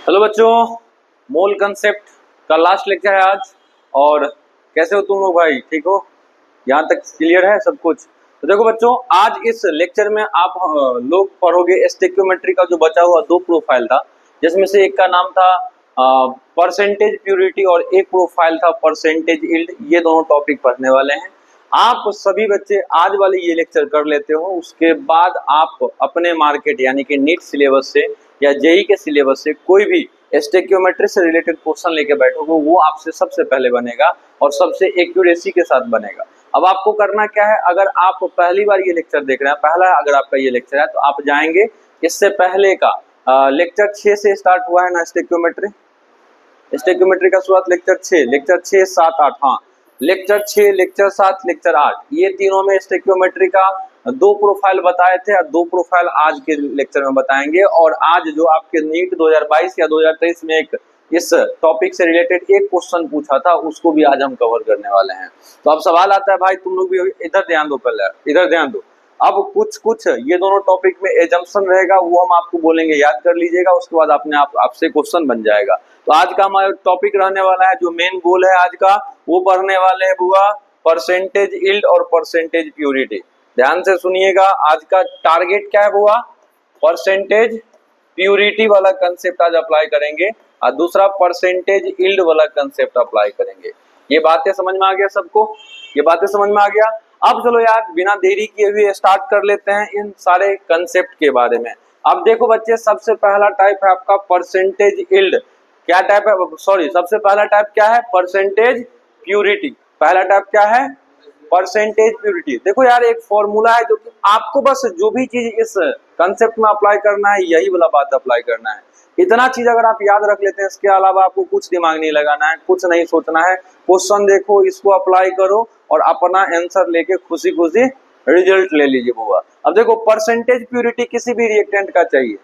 Hello बच्चों, मोल concept का last lecture है आज। और कैसे हो तुम लोग भाई? ठीक हो? यहाँ तक क्लियर है सब कुछ? तो देखो बच्चों, आज इस लेक्चर में आप लोग पढ़ोगे स्टेक्योमेट्री का जो बचा हुआ दो प्रोफाइल था, जिसमें से एक का नाम था परसेंटेज प्यूरिटी और एक प्रोफाइल था परसेंटेज यील्ड। ये दोनों टॉपिक पढ़ने वाले हैं। आप सभी बच्चे आज वाले ये लेक्चर कर लेते हो, उसके बाद आप अपने मार्केट यानी कि नीट सिलेबस से या जेई के सिलेबस से कोई भी स्टेक्योमेट्री से रिलेटेड क्वेश्चन लेके बैठोगे, वो आपसे सबसे पहले बनेगा और सबसे एक्यूरेसी के साथ बनेगा। अब आपको करना क्या है, अगर आप पहली बार ये लेक्चर देख रहे हैं, पहला अगर आपका ये लेक्चर है, तो आप जाएंगे इससे पहले का लेक्चर 6 से स्टार्ट हुआ है ना स्टेक्योमेट्री का शुरुआत लेक्चर 6, 7, 8, हाँ लेक्चर 6, लेक्चर 7, लेक्चर 8, ये तीनों में स्टेक्योमेट्री का दो प्रोफाइल बताए थे और दो प्रोफाइल आज के लेक्चर में बताएंगे। और आज जो आपके नीट 2022 या 2023 में एक इस टॉपिक से रिलेटेड एक क्वेश्चन पूछा था, उसको भी आज हम कवर करने वाले हैं। तो अब सवाल आता है भाई, तुम लोग भी इधर ध्यान दो, पहले इधर ध्यान दो। अब कुछ ये दोनों टॉपिक में एजम्पशन रहेगा, वो हम आपको बोलेंगे, याद कर लीजिएगा, उसके बाद अपने आपसे क्वेश्चन बन जाएगा। तो आज का हमारा टॉपिक रहने वाला है, जो मेन गोल है आज का, वो पढ़ने वाले हैं बुआ परसेंटेज यील्ड और परसेंटेज प्यूरिटी। ध्यान से सुनिएगा, आज का टारगेट क्या है बुआ? परसेंटेज प्यूरिटी वाला कंसेप्ट आज अप्लाई करेंगे और दूसरा परसेंटेज यील्ड वाला कंसेप्ट अप्लाई करेंगे। ये बातें समझ में आ गया सबको? ये बातें समझ में आ गया? अब चलो यार, बिना देरी किए हुए स्टार्ट कर लेते हैं इन सारे कंसेप्ट के बारे में। अब देखो बच्चे, सबसे पहला टाइप है आपका परसेंटेज यील्ड। क्या टाइप है? सॉरी, सबसे पहला टाइप क्या है? Percentage purity. पहला टाइप क्या है? Percentage purity. देखो यार, एक फॉर्मूला है जो कि आपको बस जो भी चीज इस कंसेप्ट में अप्लाई करना है, यही वाला बात अप्लाई करना है। इतना चीज अगर आप याद रख लेते हैं, इसके अलावा आपको कुछ दिमाग नहीं लगाना है, कुछ नहीं सोचना है। क्वेश्चन देखो, इसको अप्लाई करो और अपना आंसर लेके खुशी खुशी रिजल्ट ले लीजिए बुआ। अब देखो, परसेंटेज प्यूरिटी किसी भी रिएक्टेंट का चाहिए,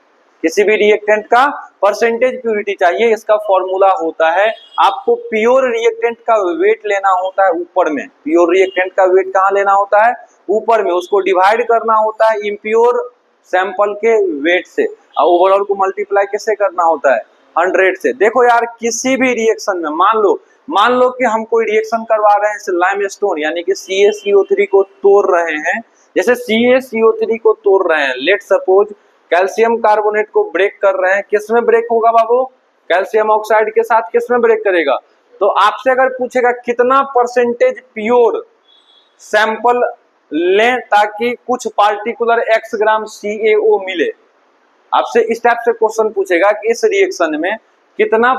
किसी भी रिएक्टेंट का परसेंटेज प्यूरिटी चाहिए। इसका फॉर्मूला होता है, आपको प्योर रिएक्टेंट का वेट लेना होता है ऊपर में। प्योर रिएक्टेंट का वेट कहाँ लेना होता है? ऊपर में। उसको डिवाइड करना होता है इम्प्योर सैंपल के वेट से, और ओवरऑल को मल्टीप्लाई किससे करना होता है? 100 से। देखो यार, किसी भी रिएक्शन में मान लो कि हम कोई रिएक्शन करवा रहे हैं, लाइमस्टोन यानी कि CaCO3 को तोड़ रहे हैं। जैसे CaCO3 को तोड़ रहे हैं, लेट सपोज कैल्शियम कार्बोनेट को ब्रेक कर रहे हैं। किसमें ब्रेक होगा बाबू? कैल्शियम ऑक्साइड के साथ किसमें ब्रेक करेगा? तो आपसे अगर पूछेगा कितना परसेंटेज प्योर सैंपल लें ताकि कुछ पार्टिकुलर x ग्राम CaO मिले, आपसे इस टाइप से क्वेश्चन पूछेगा कि इस रिएक्शन में कितना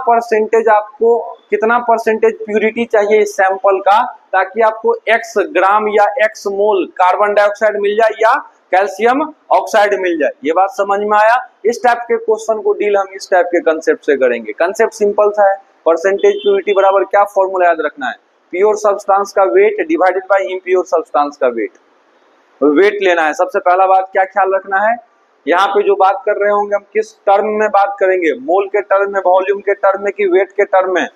परसेंटेज प्यूरिटी चाहिए इस सैंपल का, ताकि आपको x ग्राम या x मोल कार्बन डाइऑक्साइड मिल जाए या कैल्शियम ऑक्साइड मिल जाए। ये बात समझ में आया? इस टाइप के क्वेश्चन को डील हम इस टाइप के कंसेप्ट से करेंगे। कंसेप्ट सिंपल सा है, परसेंटेज प्यूरिटी बराबर क्या फॉर्मूला याद रखना है? प्योर सब्सटेंस का weight divided by impure substance का वेट लेना है। सबसे पहला बात क्या ख्याल रखना है, यहाँ पे जो बात कर रहे होंगे हम किस टर्म में बात करेंगे? मोल के टर्म में, वॉल्यूम के टर्म में कि वेट के टर्म में?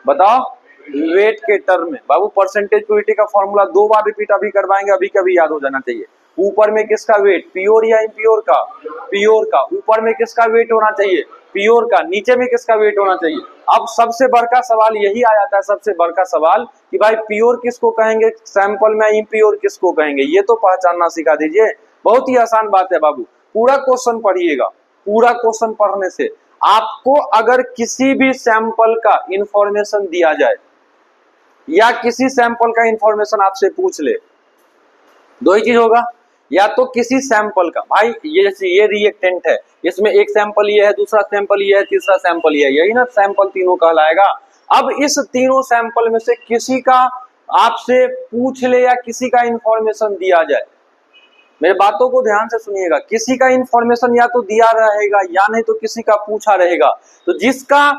बताओ, वेट के टर्म में। बाबू, परसेंटेज प्यूरिटी का फॉर्मूला 2 बार रिपीट अभी करवाएंगे, अभी कभी याद हो जाना चाहिए। ऊपर में किसका वेट? प्योर या इम्प्योर का? प्योर का। ऊपर में किसका वेट होना चाहिए? प्योर का। नीचे में किसका वेट होना चाहिए? अब सबसे बड़का सवाल यही आ जाता है, सबसे बड़का सवाल कि भाई प्योर किसको कहेंगे सैंपल में, इम्प्योर किसको कहेंगे? ये तो पहचानना सिखा दीजिए। बहुत ही आसान बात है बाबू। पूरा क्वेश्चन पढ़िएगा। पूरा क्वेश्चन पढ़ने से आपको अगर किसी भी सैंपल का इंफॉर्मेशन दिया जाए या किसी सैंपल का इंफॉर्मेशन आपसे पूछ ले, दो ही चीज होगा, या तो किसी सैंपल का, भाई ये जैसे ये रिएक्टेंट है, इसमें एक सैंपल ये है, दूसरा सैंपल ये है, तीसरा सैंपल ये है, यही ना सैंपल तीनों कहलाएगा। अब इस तीनों सैंपल में से किसी का आपसे पूछ ले या किसी का इंफॉर्मेशन दिया जाए, मेरे बातों को ध्यान से सुनिएगा, किसी का इंफॉर्मेशन या तो दिया रहेगा या नहीं तो किसी का पूछा रहेगा। तो जिसका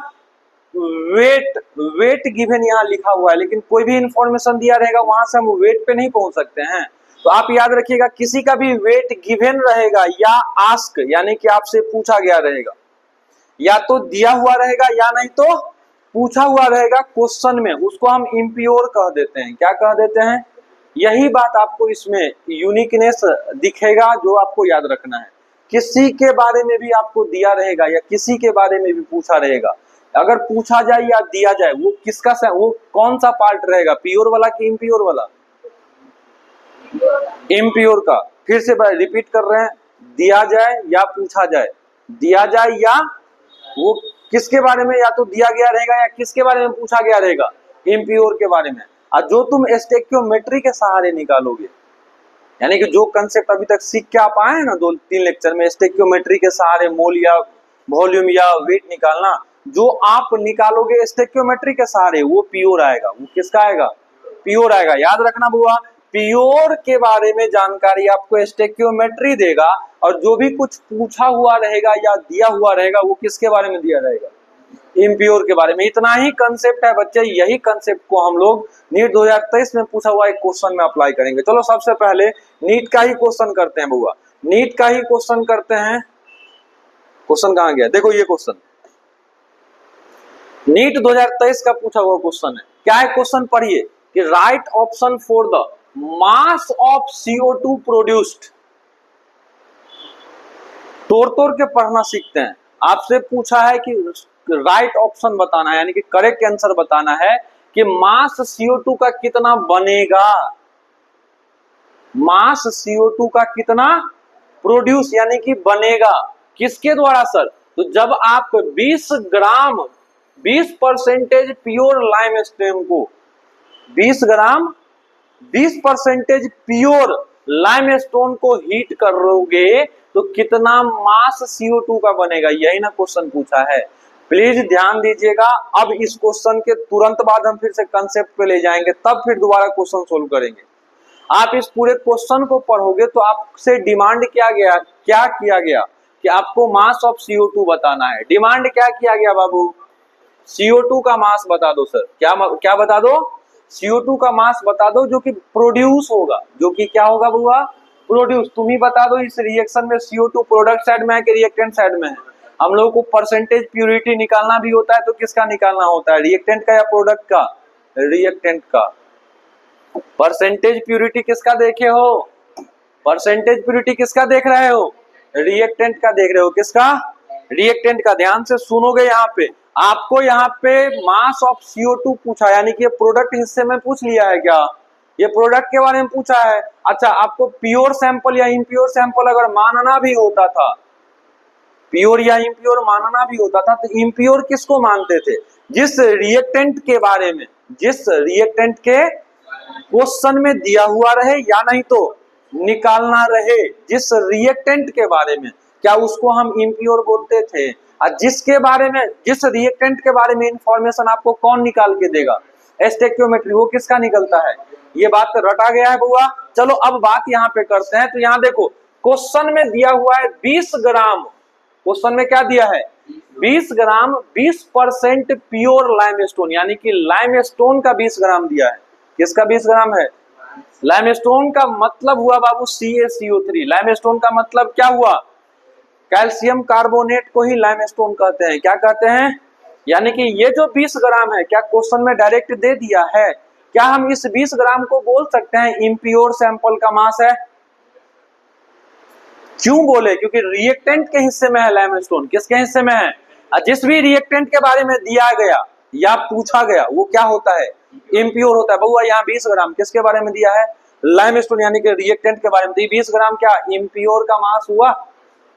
वेट गिवन यहाँ लिखा हुआ है, लेकिन कोई भी इंफॉर्मेशन दिया रहेगा, वहां से हम वेट पे नहीं पहुंच सकते हैं। तो आप याद रखिएगा, किसी का भी वेट गिवन रहेगा या आस्क यानी कि आपसे पूछा गया रहेगा, या तो दिया हुआ रहेगा या नहीं तो पूछा हुआ रहेगा क्वेश्चन में, उसको हम इम्प्योर कह देते हैं। क्या कह देते हैं? यही बात आपको इसमें यूनिकनेस दिखेगा जो आपको याद रखना है। किसी के बारे में भी आपको दिया रहेगा या किसी के बारे में भी पूछा रहेगा, अगर पूछा जाए या दिया जाए, वो किसका वो कौन सा पार्ट रहेगा, प्योर वाला कि इम्प्योर वाला? इम्प्योर का। फिर से रिपीट कर रहे हैं, दिया जाए या पूछा जाए, दिया जाए या वो किसके बारे में, या तो दिया गया रहेगा या किसके बारे में पूछा गया रहेगा, इम्प्योर के बारे में। और जो तुम स्टोइकियोमेट्री के सहारे निकालोगे, यानी कि जो कंसेप्ट अभी तक सीख के आप आए हैं ना 2-3 लेक्चर में, स्टोइकियोमेट्री के सहारे मोल या वॉल्यूम या वेट निकालना, जो आप निकालोगे स्टोइकियोमेट्री के सहारे, वो प्योर आएगा। वो किसका आएगा? प्योर आएगा। याद रखना बुआ, प्योर के बारे में जानकारी आपको स्टोइकियोमेट्री देगा, और जो भी कुछ पूछा हुआ रहेगा या दिया हुआ रहेगा, वो किसके बारे में दिया रहेगा? इम्प्योर के बारे में। इतना ही कंसेप्ट है बच्चे, यही कंसेप्ट को हम लोग नीट 2023 में पूछा हुआ एक क्वेश्चन में अप्लाई करेंगे। चलो सबसे पहले नीट का ही क्वेश्चन करते हैं बुआ, नीट का ही क्वेश्चन करते हैं। क्वेश्चन कहां गया? देखो ये क्वेश्चन नीट 2023 का पूछा हुआ क्वेश्चन है। क्या है क्वेश्चन? पढ़िए कि right option for the mass of CO2 produced. तोड़ के पढ़ना सीखते हैं। आपसे पूछा है कि राइट ऑप्शन बताना है, यानी कि करेक्ट आंसर बताना है कि मास CO2 का कितना बनेगा, मास CO2 का कितना प्रोड्यूस यानी कि बनेगा, किसके द्वारा सर? तो जब आप 20 ग्राम 20% प्योर लाइमस्टोन को 20 ग्राम 20% प्योर लाइमस्टोन को हीट करोगे तो कितना मास CO2 का बनेगा, यही ना क्वेश्चन पूछा है। प्लीज ध्यान दीजिएगा। अब इस क्वेश्चन के तुरंत बाद हम फिर से कंसेप्ट पे ले जाएंगे, तब फिर दोबारा क्वेश्चन सोल्व करेंगे। आप इस पूरे क्वेश्चन को पढ़ोगे तो आपसे डिमांड क्या किया गया कि आपको मास ऑफ CO2 बताना है। डिमांड क्या किया गया बाबू? CO2 का मास बता दो सर। क्या बता दो? CO2 का मास बता दो जो कि प्रोड्यूस होगा, जो कि क्या होगा बुआ? प्रोड्यूस। तुम ही बता दो इस रिएक्शन में CO2 प्रोडक्ट साइड में है कि रिएक्टेंट साइड में है? हम लोगों को परसेंटेज प्यूरिटी निकालना भी होता है, तो किसका निकालना होता है, रिएक्टेंट का या प्रोडक्ट का? रिएक्टेंट का। परसेंटेज प्यूरिटी किसका देखे हो? परसेंटेज प्यूरिटी किसका देख रहे हो? रिएक्टेंट का देख रहे हो। किसका? रिएक्टेंट का। ध्यान से सुनोगे, यहाँ पे आपको यहाँ पे मास ऑफ CO2 पूछा, यानी कि प्रोडक्ट हिस्से में पूछ लिया है क्या? ये प्रोडक्ट के बारे में पूछा है। अच्छा, आपको प्योर सैंपल या इम्प्योर सैंपल अगर मानना भी होता था, प्योर या इम्प्योर मानना भी होता था, तो इम्प्योर किसको मानते थे? जिस रिएक्टेंट के बारे में, जिस रिएक्टेंट के क्वेश्चन में दिया हुआ रहे या नहीं तो निकालना रहे, जिस रिएक्टेंट के बारे में, क्या उसको हम इम्प्योर बोलते थे? और जिसके बारे में, जिस रिएक्टेंट के बारे में इंफॉर्मेशन आपको कौन निकाल के देगा? स्टोइकियोमेट्री। वो किसका निकलता है? ये बात तो रटा गया है बुआ। चलो अब बात यहाँ पे करते हैं। तो यहाँ देखो क्वेश्चन में दिया हुआ है 20 ग्राम, क्वेश्चन में क्या दिया है? 20 ग्राम 20% प्योर लाइमस्टोन, यानी कि लाइमस्टोन का 20 ग्राम दिया है। किसका 20 ग्राम है? लाइमस्टोन का मतलब हुआ बाबू CaCO3। लाइमस्टोन का मतलब क्या हुआ? कैल्शियम कार्बोनेट को ही लाइमस्टोन कहते हैं। क्या कहते हैं? यानी कि ये जो 20 ग्राम है, क्या क्वेश्चन में डायरेक्ट दे दिया है? क्या हम इस 20 ग्राम को बोल सकते हैं इम्प्योर सैंपल का मास है? क्यों बोले? क्योंकि रिएक्टेंट के हिस्से में है लाइमस्टोन। किसके हिस्से में है? जिस भी रिएक्टेंट के बारे में दिया गया या पूछा गया वो क्या होता है? इम्प्योर होता है। बहुआ यहाँ 20 ग्राम किसके बारे में दिया है? लाइमस्टोन, यानी कि रिएक्टेंट के बारे में। 20 ग्राम क्या इम्प्योर का मास हुआ?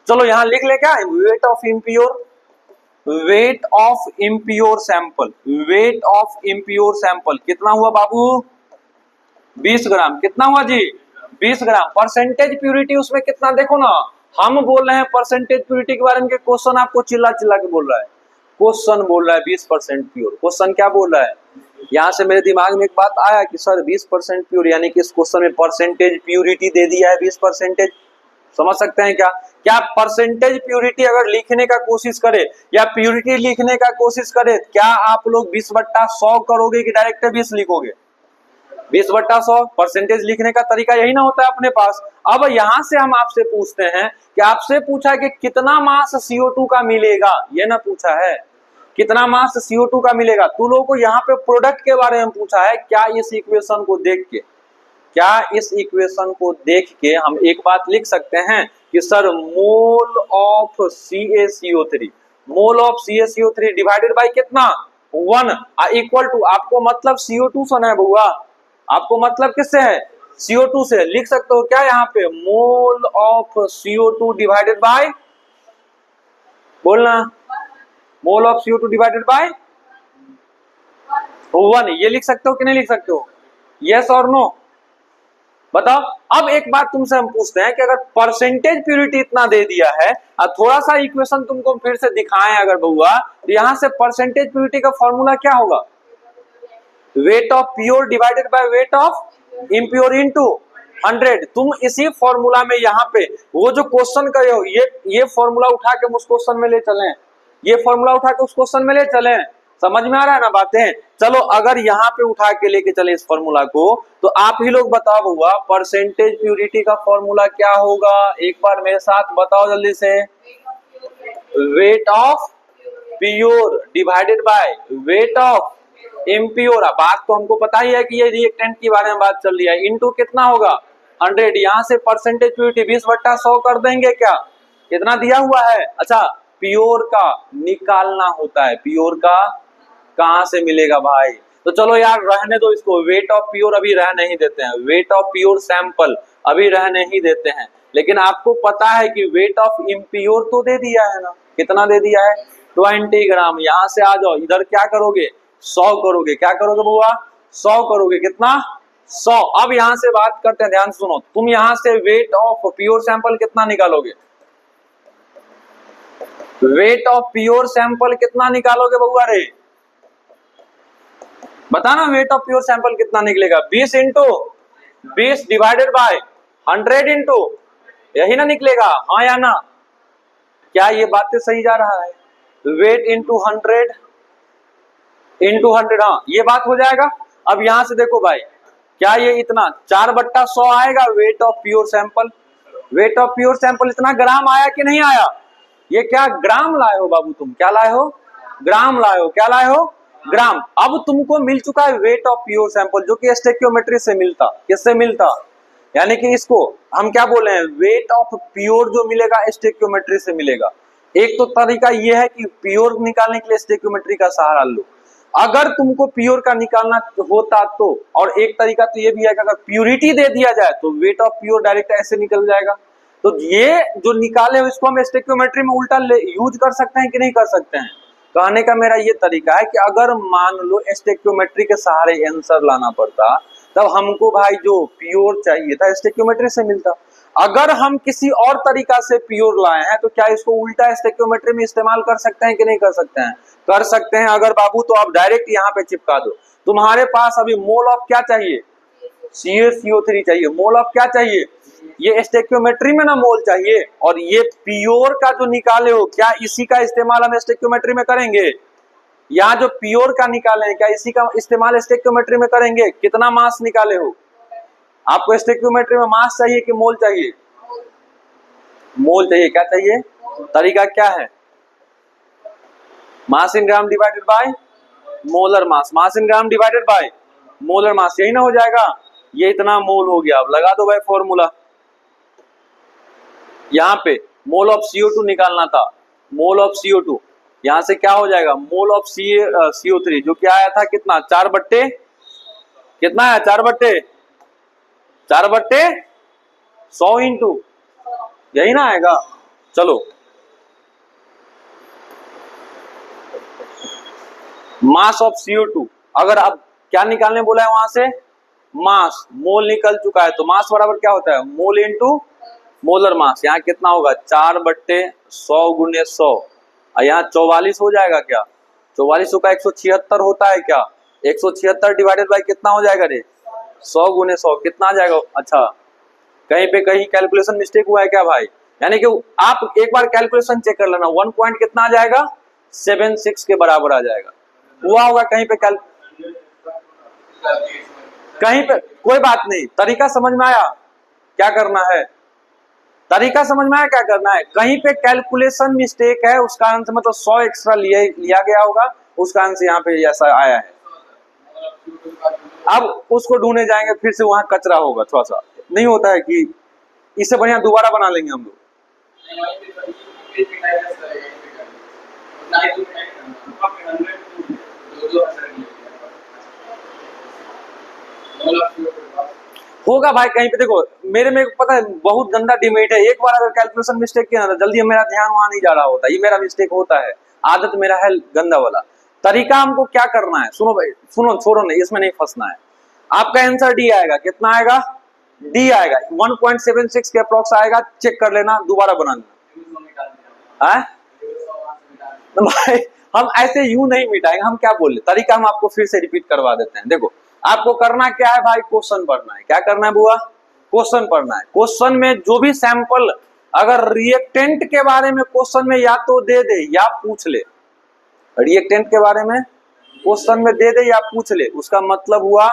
चलो यहाँ लिख ले, क्या weight of impure, wait of impure sample, wait of impure sample कितना हुआ बाबू? 20 ग्राम। कितना हुआ जी? 20 ग्राम। परसेंटेज प्यूरिटी उसमें कितना? देखो ना, हम बोल रहे हैं परसेंटेज प्यूरिटी के बारे में, क्वेश्चन आपको चिल्ला चिल्ला के बोल रहा है। क्वेश्चन बोल रहा है 20% प्योर। क्वेश्चन क्या बोल रहा है? यहाँ से मेरे दिमाग में एक बात आया कि सर 20% प्योर, यानी कि इस क्वेश्चन में परसेंटेज प्यूरिटी दे दिया है 20%। समझ सकते हैं क्या? क्या परसेंटेज प्यूरिटी अगर लिखने का कोशिश करे या प्यूरिटी लिखने का कोशिश करे, क्या आप लोग 20/100 करोगे कि डायरेक्ट 20 लिखोगे? 20/100 परसेंटेज लिखने का तरीका यही ना होता है अपने पास। अब यहां से हम आपसे पूछते हैं कि आपसे पूछा है कि कितना मास CO2 का मिलेगा, ये ना पूछा है कितना मास CO2 का मिलेगा। तू लोगों को यहाँ पे प्रोडक्ट के बारे में पूछा है। क्या इस इक्वेशन को देख के, क्या इस इक्वेशन को देख के हम एक बात लिख सकते हैं कि sir mole of CaCO3, mole of CaCO3 divided by कितना 1 इक्वल टू, आपको मतलब CO2 से है बुआ, आपको मतलब किससे है CO2 से, लिख सकते हो क्या यहाँ पे मोल ऑफ CO2 डिवाइडेड बाय, बोलना मोल ऑफ CO2 डिवाइडेड बाय 1, ये लिख सकते हो कि नहीं लिख सकते हो, यस और नो बताओ। अब एक बात तुमसे हम पूछते हैं कि अगर परसेंटेज प्यूरिटी इतना दे दिया है और थोड़ा सा इक्वेशन तुमको फिर से दिखाएं अगर बउआ, तो यहां से परसेंटेज प्यूरिटी का फॉर्मूला क्या होगा, wait of pure divided by weight of impure into 100। तुम इसी फॉर्मूला में यहाँ पे वो जो क्वेश्चन करे हो ये फॉर्मूला उठा के उस क्वेश्चन में ले चलें, ये फॉर्मूला उठा के उस क्वेश्चन में ले चलें, समझ में आ रहा है ना बातें। चलो अगर यहाँ पे उठा के लेके चले इस फॉर्मूला को, तो आप ही लोग बताओ हुआ परसेंटेज प्यूरिटी का फॉर्मूला क्या होगा, एक बार मेरे साथ बताओ जल्दी से, wait of pure divided by weight of impure. बात तो हमको पता ही है कि ये रिएक्टेंट के बारे में बात चल रही है, इनटू कितना होगा 100, यहाँ से परसेंटेज प्यूरिटी 20/100 कर देंगे क्या, कितना दिया हुआ है, अच्छा प्योर का निकालना होता है, प्योर का कहां से मिलेगा भाई, तो चलो यार रहने दो इसको, वेट ऑफ प्योर अभी रहने ही देते हैं, वेट ऑफ प्योर सैंपल अभी रहने ही देते हैं, लेकिन आपको पता है कि वेट ऑफ इम्प्योर तो दे दिया है ना, कितना दे दिया है 20 ग्राम। यहां से आ जाओ इधर क्या करोगे 100 करोगे, क्या करोगे बुआ 100 करोगे, कितना 100। अब यहां से बात करते हैं, ध्यान सुनो, तुम यहां से वेट ऑफ प्योर सैंपल कितना निकालोगे, वेट ऑफ प्योर सैंपल कितना निकालोगे बउआ रे, बताना वेट ऑफ प्योर सैंपल कितना निकलेगा, 20 इंटू 20 डिवाइडेड बाय 100 इंटू, यही ना निकलेगा, हाँ या ना, क्या ये बातें सही जा रहा है, वेट इंटू 100 इंटू 100, हाँ ये बात हो जाएगा। अब यहां से देखो भाई, क्या ये इतना 4/100 आएगा wait of pure sample, wait of pure sample इतना ग्राम आया कि नहीं आया, ये क्या ग्राम लाए हो बाबू, तुम क्या लाए हो, ग्राम लाए हो, क्या लाए हो ग्राम। अब तुमको मिल चुका है वेट ऑफ प्योर सैंपल, जो कि स्टोइकियोमेट्री से मिलता, किससे मिलता, यानी कि इसको हम क्या बोले हैं, वेट ऑफ प्योर जो मिलेगा स्टोइकियोमेट्री से मिलेगा। एक तो तरीका ये है कि प्योर निकालने के लिए स्टोइकियोमेट्री का सहारा लो, अगर तुमको प्योर का निकालना होता तो, और एक तरीका तो ये भी है कि अगर प्यूरिटी दे दिया जाए तो वेट ऑफ प्योर डायरेक्ट ऐसे निकल जाएगा। तो ये जो निकाले हो इसको हम स्टोइकियोमेट्री में उल्टा यूज कर सकते हैं कि नहीं कर सकते हैं। कहने का मेरा ये तरीका है कि अगर मान लो स्टोइकियोमेट्री के सहारे आंसर लाना पड़ता, तब हमको भाई जो प्योर चाहिए था स्टोइकियोमेट्री से मिलता। अगर हम किसी और तरीका से प्योर लाए हैं तो क्या इसको उल्टा स्टोइकियोमेट्री में इस्तेमाल कर सकते हैं कि नहीं कर सकते हैं, कर सकते हैं। अगर बाबू तो आप डायरेक्ट यहाँ पे चिपका दो, तुम्हारे पास अभी मोल ऑफ क्या चाहिए, CaCO3 चाहिए, मोल ऑफ क्या चाहिए, ये स्टोइकियोमेट्री में ना मोल चाहिए, और ये प्योर का जो निकाले हो क्या इसी का इस्तेमाल हम स्टोइकियोमेट्री में करेंगे, यहाँ जो प्योर का निकाले हैं क्या इसी का इस्तेमाल स्टोइकियोमेट्री में करेंगे। कितना मास निकाले हो, आपको स्टोइकियोमेट्री में मास चाहिए कि मोल चाहिए, मोल चाहिए, क्या चाहिए, तरीका क्या है, mass in gram divided by molar mass, mass in gram divided by molar mass, यही ना हो जाएगा, ये इतना मोल हो गया। अब लगा दो भाई फॉर्मूला, यहाँ पे मोल ऑफ CO2 निकालना था, मोल ऑफ CO2, यहां से क्या हो जाएगा मोल ऑफ CO3 जो क्या आया था कितना 4/, कितना है 4/100 इंटू, यही ना आएगा। चलो मास ऑफ CO2, अगर अब क्या निकालने बोला है वहां से मास, मोल निकल चुका है, तो मास बराबर क्या होता है मोल इंटू मोलर मास, यहाँ कितना होगा 4/100 × 100, यहाँ 44 हो जाएगा क्या, 44 का 176 होता है क्या, 176 डिवाइडेड बाय कितना हो जाएगा रे 100 × 100 कितना आ जाएगा। अच्छा कहीं पे कहीं कैलकुलेशन मिस्टेक हुआ है क्या भाई, यानी कि आप एक बार कैलकुलेशन चेक कर लेना, 1 पॉइंट कितना आ जाएगा 76 के बराबर आ जाएगा, हुआ होगा कहीं पे कहीं पे, कोई बात नहीं, तरीका समझ में आया क्या करना है, तरीका समझ में आया क्या करना है। कहीं पे कैलकुलेशन मिस्टेक है उसका आंसर मतलब 100 एक्स्ट्रा लिया गया होगा, उसका आंसर यहाँ पे ऐसा आया है। अब उसको ढूंढने जाएंगे फिर से वहां कचरा होगा, थोड़ा सा नहीं होता है कि इससे बढ़िया दोबारा बना लेंगे हम लोग, होगा भाई कहीं पे। देखो मेरे में पता है बहुत गंदा डिमेट है, एक बार अगर कैलकुलेशन मिस्टेक किया ना जल्दी मेरा ध्यान वहां नहीं जा रहा होता, ये मेरा मिस्टेक होता है, आदत मेरा है गंदा वाला। तरीका हमको क्या करना है, सुनो भाई सुनो, छोड़ो नहीं, इसमें नहीं फंसना है। आपका आंसर डी आएगा, कितना आएगा, डी आएगा, 1.76 के अप्रोक्स आएगा, चेक कर लेना, दोबारा बना लेना। भाई हम ऐसे यूं नहीं मिटाएंगे, हम क्या बोले, तरीका हम आपको फिर से रिपीट करवा देते हैं। देखो आपको करना क्या है भाई, क्वेश्चन पढ़ना है। क्या करना है बुआ, क्वेश्चन पढ़ना है। क्वेश्चन में जो भी सैंपल अगर रिएक्टेंट के बारे में क्वेश्चन में या तो दे दे या पूछ ले, रिएक्टेंट के बारे में क्वेश्चन में दे दे या पूछ ले, उसका मतलब हुआ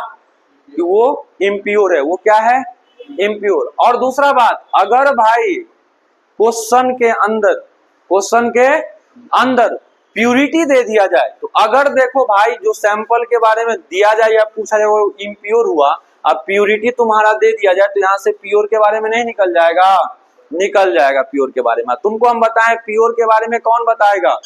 कि वो इम्प्योर है। वो क्या है, इम्प्योर। और दूसरा बात, अगर भाई क्वेश्चन के अंदर प्यूरिटी दे दिया जाए, तो अगर देखो भाई जो सैंपल के बारे में दिया जाए या पूछा जाए वो इम्प्योर हुआ, अब प्यूरिटी तुम्हारा दे दिया जाए तो यहाँ से प्योर के बारे में नहीं निकल जाएगा, निकल जाएगा प्योर के बारे में। तुमको हम बताएं प्योर के बारे में कौन बताएगा,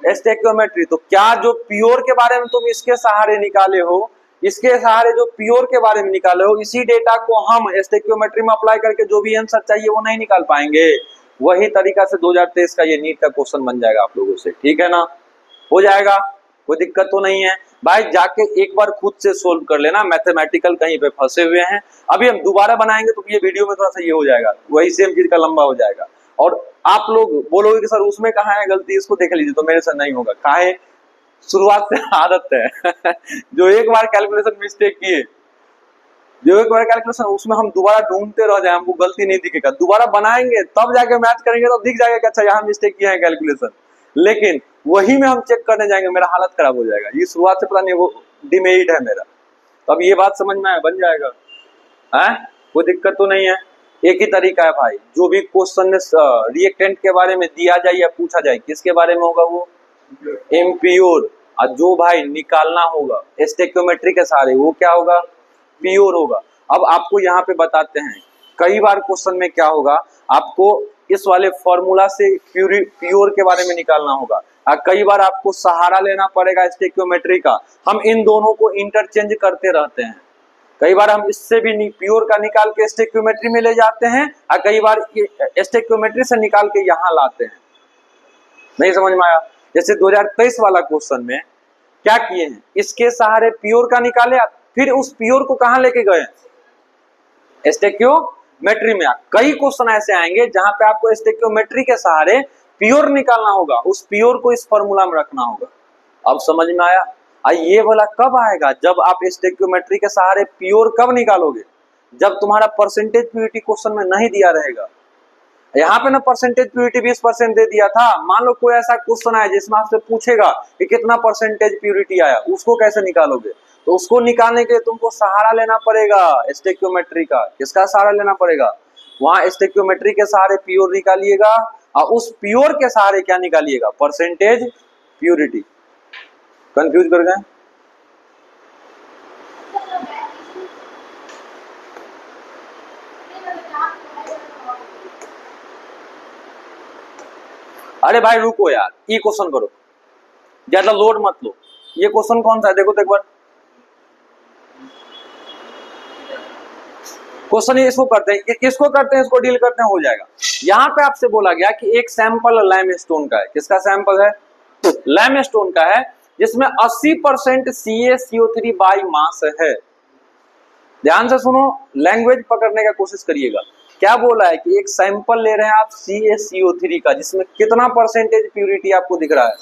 स्टोइकियोमेट्री। तो क्या जो प्योर के बारे में तुम इसके सहारे निकाले हो, इसके सहारे जो प्योर के बारे में निकाले हो, इसी डेटा को हम स्टोइकियोमेट्री में अप्लाई करके जो भी आंसर चाहिए वो नहीं निकाल पाएंगे। वही तरीका से 2023 का ये नीट का क्वेश्चन बन जाएगा आप लोगों से, ठीक है ना, हो जाएगा, कोई दिक्कत तो नहीं है भाई। जाके एक बार खुद से सोल्व कर लेना, मैथमेटिकल कहीं पे फंसे हुए हैं। अभी हम दोबारा बनाएंगे तो ये वीडियो में थोड़ा सा ये हो जाएगा, वही सेम चीज का लंबा हो जाएगा। और आप लोग बोलोगे कि सर उसमें कहाँ है गलती, इसको देख लीजिए, तो मेरे से नहीं होगा। काहे, शुरुआत से आदत है जो एक बार कैलकुलेशन मिस्टेक किए, जो एक बार कैलकुलेशन, उसमें हम दोबारा ढूंढते रह जाए, हमको गलती नहीं दिखेगा, दोबारा बनाएंगे तब जाके मैच करेंगे तो दिख जाएगा कि अच्छा यहाँ मिस्टेक किया है कैलकुलेशन। लेकिन वही में हम चेक करने जाएंगे, मेरा हालत खराब हो जाएगा। ये शुरुआत से पता नहीं, वो डिमेरिट है मेरा। तो अब ये बात समझ में आया, बन जाएगा है, कोई दिक्कत तो नहीं है। एक ही तरीका है भाई, जो भी क्वेश्चन में रिएक्टेंट के बारे में दिया जाए या पूछा जाए, किसके बारे में होगा, वो इम्प्योर। और जो भाई निकालना होगा स्टोइकियोमेट्री के सहारे, वो क्या होगा, प्योर होगा। अब आपको यहाँ पे बताते हैं, कई बार क्वेश्चन में क्या होगा, आपको इस वाले फॉर्मूला से प्योर के बारे में निकालना होगा, और कई बार आपको सहारा लेना पड़ेगा स्टोइकियोमेट्री का। हम इन दोनों को इंटरचेंज करते रहते हैं। कई बार हम इससे भी प्योर का निकाल के स्टोइकियोमेट्री में ले जाते हैं, और कई बार स्टोइकियोमेट्री से निकाल के यहाँ लाते हैं। नहीं समझ में आया? जैसे 2023 वाला क्वेश्चन में क्या किए हैं, इसके सहारे प्योर का निकाले, फिर उस प्योर को कहां लेके गए, स्टोइकियोमेट्री में। कई क्वेश्चन ऐसे आएंगे जहां पे आपको स्टोइकियोमेट्री के सहारे प्योर निकालना होगा, उस प्योर को इस फॉर्मूला में रखना होगा। अब समझ में आया? ये वाला कब आएगा, जब आप स्टोइकियोमेट्री के सहारे प्योर कब निकालोगे, जब तुम्हारा परसेंटेज प्योरिटी क्वेश्चन में नहीं दिया रहेगा। यहाँ पे ना परसेंटेज प्योरिटी 20% दे दिया था, मान लो कोई ऐसा क्वेश्चन आया जिसमें आपसे पूछेगा कि कितना परसेंटेज प्योरिटी आया, उसको कैसे निकालोगे, तो उसको निकालने के लिए तुमको सहारा लेना पड़ेगा स्टोइकियोमेट्री का। किसका सहारा लेना पड़ेगा, वहां स्टोइकियोमेट्री के सहारे प्योर निकालिएगा, और उस प्योर के सहारे क्या निकालिएगा, परसेंटेज प्योरिटी। कंफ्यूज कर गए? अरे भाई रुको यार, ये क्वेश्चन करो, ज्यादा लोड मत लो। ये क्वेश्चन कौन सा है, देखो तो एक बार क्वेश्चन। इसको करते हैं, इसको करते हैं, इसको डील करते हैं, हो जाएगा। यहाँ पे आपसे बोला गया कि एक सैंपल लाइमस्टोन का है। किसका सैंपल है, लाइमस्टोन का है, जिसमें 80% CaCO3 बाई मास है। ध्यान से सुनो, लैंग्वेज पकड़ने का कोशिश करिएगा। क्या बोला है कि एक सैंपल ले रहे हैं आप CaCO3 का, जिसमें कितना परसेंटेज प्यूरिटी आपको दिख रहा है।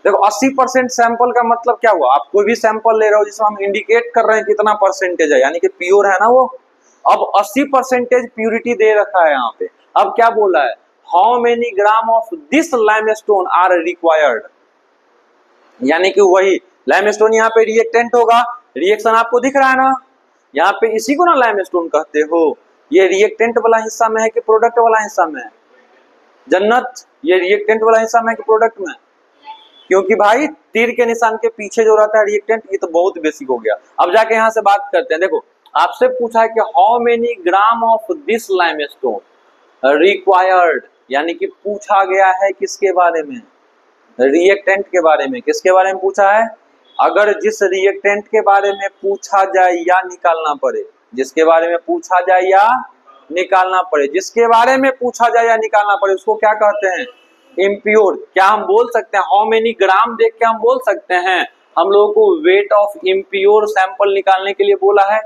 देखो 80% सैंपल का मतलब क्या हुआ, आप कोई भी सैंपल ले रहे हो जिसमें हम इंडिकेट कर रहे हैं कितना परसेंटेज है, यानी कि प्योर है ना वो। अब 80% प्यूरिटी दे रखा है यहाँ पे। अब क्या बोला है, how many gram of this limestone are required, यानी कि वही लाइमस्टोन यहाँ पे रिएक्टेंट होगा। रिएक्शन आपको दिख रहा है ना यहाँ पे, इसी को ना लाइमस्टोन कहते हो। ये रिएक्टेंट वाला हिस्सा में है कि प्रोडक्ट वाला हिस्सा में है, जन्नत, ये रिएक्टेंट वाला हिस्सा में है कि प्रोडक्ट में, क्योंकि भाई तीर के निशान के पीछे जो रहता है रिएक्टेंट, ये तो बहुत बेसिक हो गया। अब जाके यहाँ से बात करते हैं। देखो आपसे पूछा है कि how many gram of this limestone required, यानी कि पूछा गया है किसके बारे में, रिएक्टेंट के बारे में। किसके बारे में पूछा है? अगर जिस रिएक्टेंट के बारे में पूछा जाए या निकालना पड़े, जिसके बारे में पूछा जाए या निकालना पड़े, जिसके बारे में पूछा जाए या निकालना पड़े, उसको क्या कहते हैं? इम्प्योर। क्या हम बोल सकते हैं हाउ मेनी ग्राम देख के हम बोल सकते हैं हम लोगों को वेट ऑफ इम्प्योर सैंपल निकालने के लिए बोला है?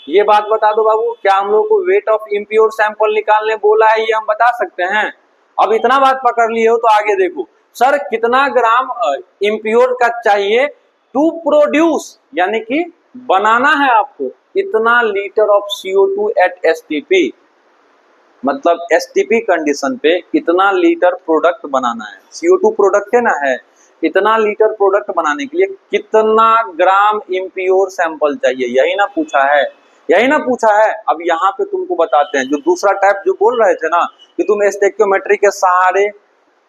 ये बात बता दो बाबू, क्या हम लोग को वेट ऑफ इम्प्योर सैंपल निकालने बोला है? ये हम बता सकते हैं। अब इतना बात पकड़ लिए हो तो आगे देखो, सर कितना ग्राम इम्प्योर का चाहिए टू प्रोड्यूस, यानी कि बनाना है आपको इतना litre of CO2 at STP, मतलब STP कंडीशन पे इतना लीटर प्रोडक्ट बनाना है। CO2 प्रोडक्ट है ना, है। इतना लीटर प्रोडक्ट बनाने के लिए कितना ग्राम इम्प्योर सैंपल चाहिए, यही ना पूछा है, यही ना पूछा है। अब यहाँ पे तुमको बताते हैं, जो दूसरा टाइप जो बोल रहे थे ना कि तुम स्टोइकियोमेट्री के सहारे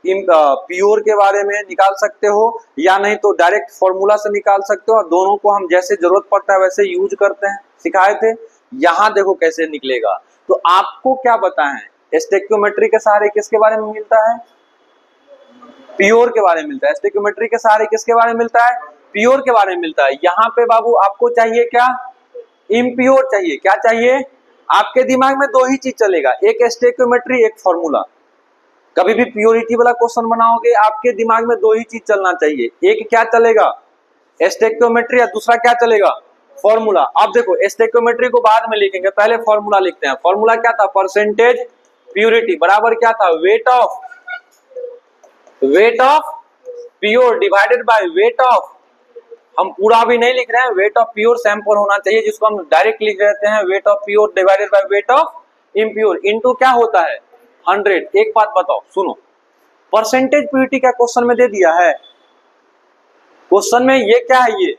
प्योर के बारे में निकाल सकते हो या नहीं तो डायरेक्ट फॉर्मूला से निकाल सकते हो, और दोनों को हम जैसे जरूरत पड़ता है वैसे यूज करते हैं, सिखाए थे। यहाँ देखो कैसे निकलेगा। तो आपको क्या बताएं, स्टोइकियोमेट्री के सहारे किसके बारे में मिलता है? प्योर के बारे में मिलता है। स्टोइकियोमेट्री के सहारे किसके बारे में मिलता है? प्योर के बारे में मिलता है। यहाँ पे बाबू आपको चाहिए क्या? इम्प्योर चाहिए। क्या चाहिए? आपके दिमाग में दो ही चीज चलेगा, एक स्टोइकियोमेट्री, एक फॉर्मूला। कभी भी प्योरिटी वाला क्वेश्चन बनाओगे आपके दिमाग में दो ही चीज चलना चाहिए, एक क्या चलेगा? स्टोइकियोमेट्री, या दूसरा क्या चलेगा? फॉर्मूला। अब देखो स्टोइकियोमेट्री को बाद में लिखेंगे, पहले फॉर्मूला लिखते हैं। फॉर्मूला क्या था? परसेंटेज प्योरिटी बराबर क्या था? Wait of pure divided by weight of, हम पूरा भी नहीं लिख रहे हैं, वेट ऑफ प्योर सैंपल होना चाहिए, जिसको हम डायरेक्ट लिख देते हैं wait of pure divided by weight of impure into क्या होता है? 100। एक बात बताओ, सुनो, परसेंटेज प्योरिटी का क्वेश्चन में दे दिया है। क्वेश्चन में ये क्या है? ये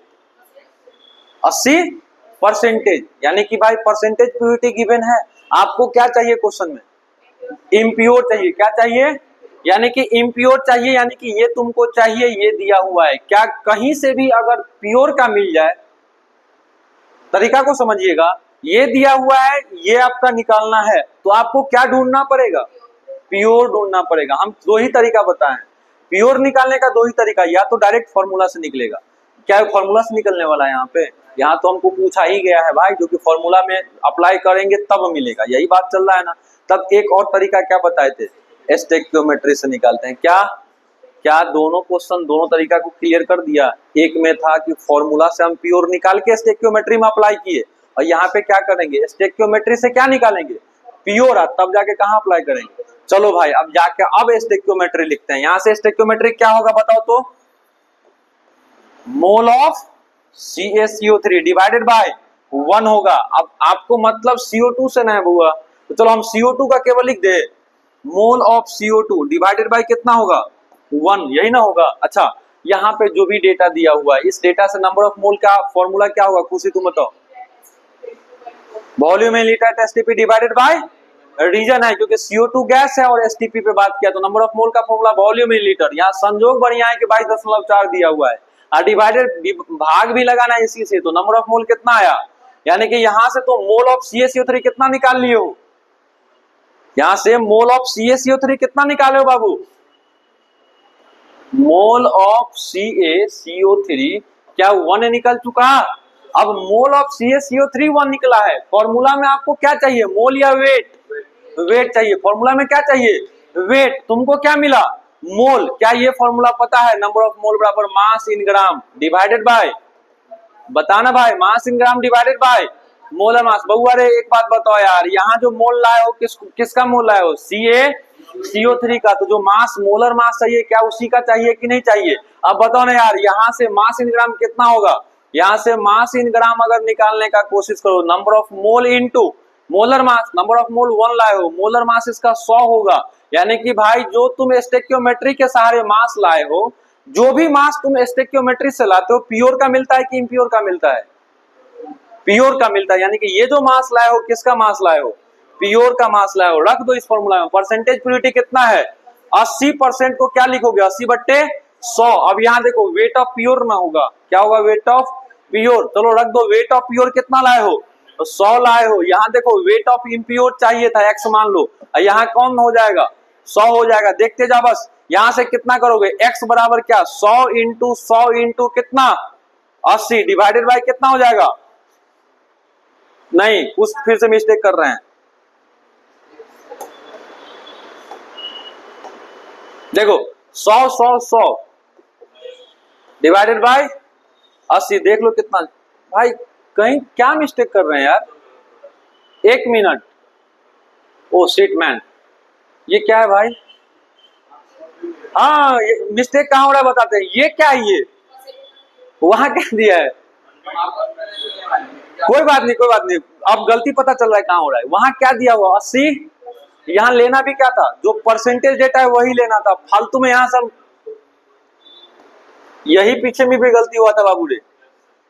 80%, यानी कि भाई परसेंटेज प्योरिटी गिवन है। आपको क्या चाहिए क्वेश्चन में? इम्प्योर चाहिए। क्या चाहिए? यानी कि इम्प्योर चाहिए, यानी कि ये तुमको चाहिए, ये दिया हुआ है। क्या कहीं से भी अगर प्योर का मिल जाए, तरीका को समझिएगा, ये दिया हुआ है, ये आपका निकालना है, तो आपको क्या ढूंढना पड़ेगा? प्योर ढूंढना पड़ेगा। हम दो ही तरीका बताएं प्योर निकालने का, दो ही तरीका, या तो डायरेक्ट फॉर्मूला से निकलेगा। क्या फॉर्मूला से निकलने वाला है? यहाँ पे यहाँ तो हमको पूछा ही गया है भाई, जो कि फॉर्मूला में अप्लाई करेंगे तब मिलेगा, यही बात चल रहा है ना। तब एक और तरीका क्या बताए थे? स्टोइकियोमेट्री से निकालते हैं। क्या दोनों क्वेश्चन दोनों तरीका को क्लियर कर दिया? एक में था कि फॉर्मूला से हम प्योर निकाल के स्टोइकियोमेट्री में अप्लाई किए, और यहाँ पे क्या करेंगे? स्टोइकियोमेट्री से क्या निकालेंगे? प्योर, तब जाके कहाँ अप्लाई करेंगे? चलो भाई अब जाके अब स्टोइकियोमेट्री लिखते हैं। यहाँ से स्टोइकियोमेट्री क्या होगा बताओ तो? Mole of CaCO3 divided by 1 होगा। अब आपको मतलब CO2 से ना हुआ, तो चलो हम CO2 का केवल लिख दे, mole of CO2 divided by कितना होगा? 1, यही ना होगा। अच्छा, यहाँ पे जो भी डेटा दिया हुआ है, इस डेटा से नंबर ऑफ मोल का फॉर्मूला क्या होगा? खुशी तुम बताओ। Volume in litre STP divided by reason है, क्योंकि CO2 गैस है और STP पे बात किया, तो नंबर ऑफ मोल का फॉर्मूला वॉल्यूम इन लीटर। यहाँ संजोग बढ़िया है कि 22.4 दिया हुआ है, और डिवाइडेड भाग भी लगाना है इसी से, तो नंबर ऑफ मोल कितना आया? यानी कि यहाँ से तो मोल ऑफ CaCO3 कितना निकाल लिए हो? यहाँ से मोल ऑफ CaCO3 कितना निकाले हो बाबू? मोल ऑफ CaCO3 क्या 1 निकल चुका? अब मोल ऑफ CaCO3 1 निकला है। फॉर्मूला में आपको क्या चाहिए? मोल या वेट? वेट चाहिए। फॉर्मूला में क्या चाहिए? वेट। तुमको क्या मिला? मोल। क्या ये फॉर्मूला पता है? नंबर ऑफ मोल बराबर मास इन ग्राम डिवाइडेड बाय, बताना भाई, mass in gram divided by molar mass. बउआ रे एक बात बताओ यार, यहाँ जो मोल लाए हो किसका मोल लाए हो? CaCO3 का। तो जो मास मोलर मास चाहिए, क्या उसी का चाहिए कि नहीं चाहिए? अब बताओ ना यार, यहाँ से मास इन ग्राम कितना होगा? यहाँ से मास इन ग्राम अगर निकालने का कोशिश करो, number of mole into molar mass, number of mole 1 लाए हो, मोलर मास इसका 100 होगा। यानी कि भाई जो तुम स्टोइकियोमेट्री के सहारे मास लाए हो, जो भी मास तुम स्टोइकियोमेट्री से लाते हो, प्योर का मिलता है कि इम्प्योर का मिलता है? प्योर का मिलता है। यानी कि ये जो मास लाए हो, किसका मास लाए हो? प्योर का मास लाए हो। रख दो इस फॉर्मूला में। परसेंटेज प्योरिटी कितना है? 80% को क्या लिखोगे? 80/100। अब यहाँ देखो वेट ऑफ प्योर ना होगा, क्या होगा? Wait of pure. चलो रख दो, वेट ऑफ प्योर कितना लाए हो? तो 100 लाए हो। यहाँ देखो वेट ऑफ इम्प्योर चाहिए था, x मान लो, यहाँ कौन हो जाएगा? 100 हो जाएगा, देखते जा बस। यहां से कितना करोगे, x बराबर क्या 100 इंटू 100 इंटू कितना 80 डिवाइडेड बाय कितना हो जाएगा, नहीं कुछ फिर से मिस्टेक कर रहे हैं, देखो 100 100 100 डिवाइडेड बाय 80, देख लो कितना भाई, कहीं क्या मिस्टेक कर रहे हैं यार, 1 मिनट, ओ शिट मैन, ये क्या है भाई, हाँ मिस्टेक कहाँ हो रहा है बताते हैं, ये क्या है, ये वहां क्या दिया है, कोई बात नहीं कोई बात नहीं, अब गलती पता चल रहा है कहाँ हो रहा है, वहां क्या दिया हुआ 80, यहाँ लेना भी क्या था, जो परसेंटेज डेटा है वही लेना था, फालतू में यहाँ सब, यही पीछे में भी गलती हुआ था बाबू रे,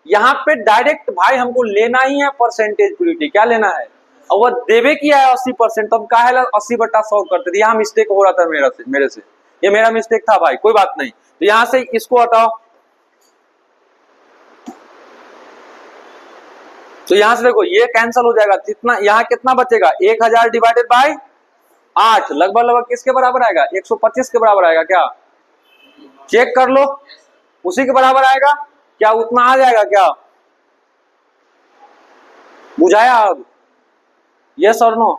यहाँ पे डायरेक्ट भाई हमको लेना ही है परसेंटेज प्यूरिटी, क्या लेना है, और वह देवे किया है 80%, तो हम काहे 80/100 करते थे, यहाँ मिस्टेक हो रहा था मेरे से, ये मेरा मिस्टेक था भाई, कोई बात नहीं, तो यहां से इसको हटाओ, तो यहां से देखो ये कैंसिल हो जाएगा, कितना यहाँ कितना बचेगा, 1000 डिवाइडेड बाय 8 लगभग लगभग किसके बराबर आएगा, 125 के बराबर आएगा क्या, चेक कर लो, उसी के बराबर आएगा क्या, उतना आ जाएगा क्या, बुझाया अब, यस और नो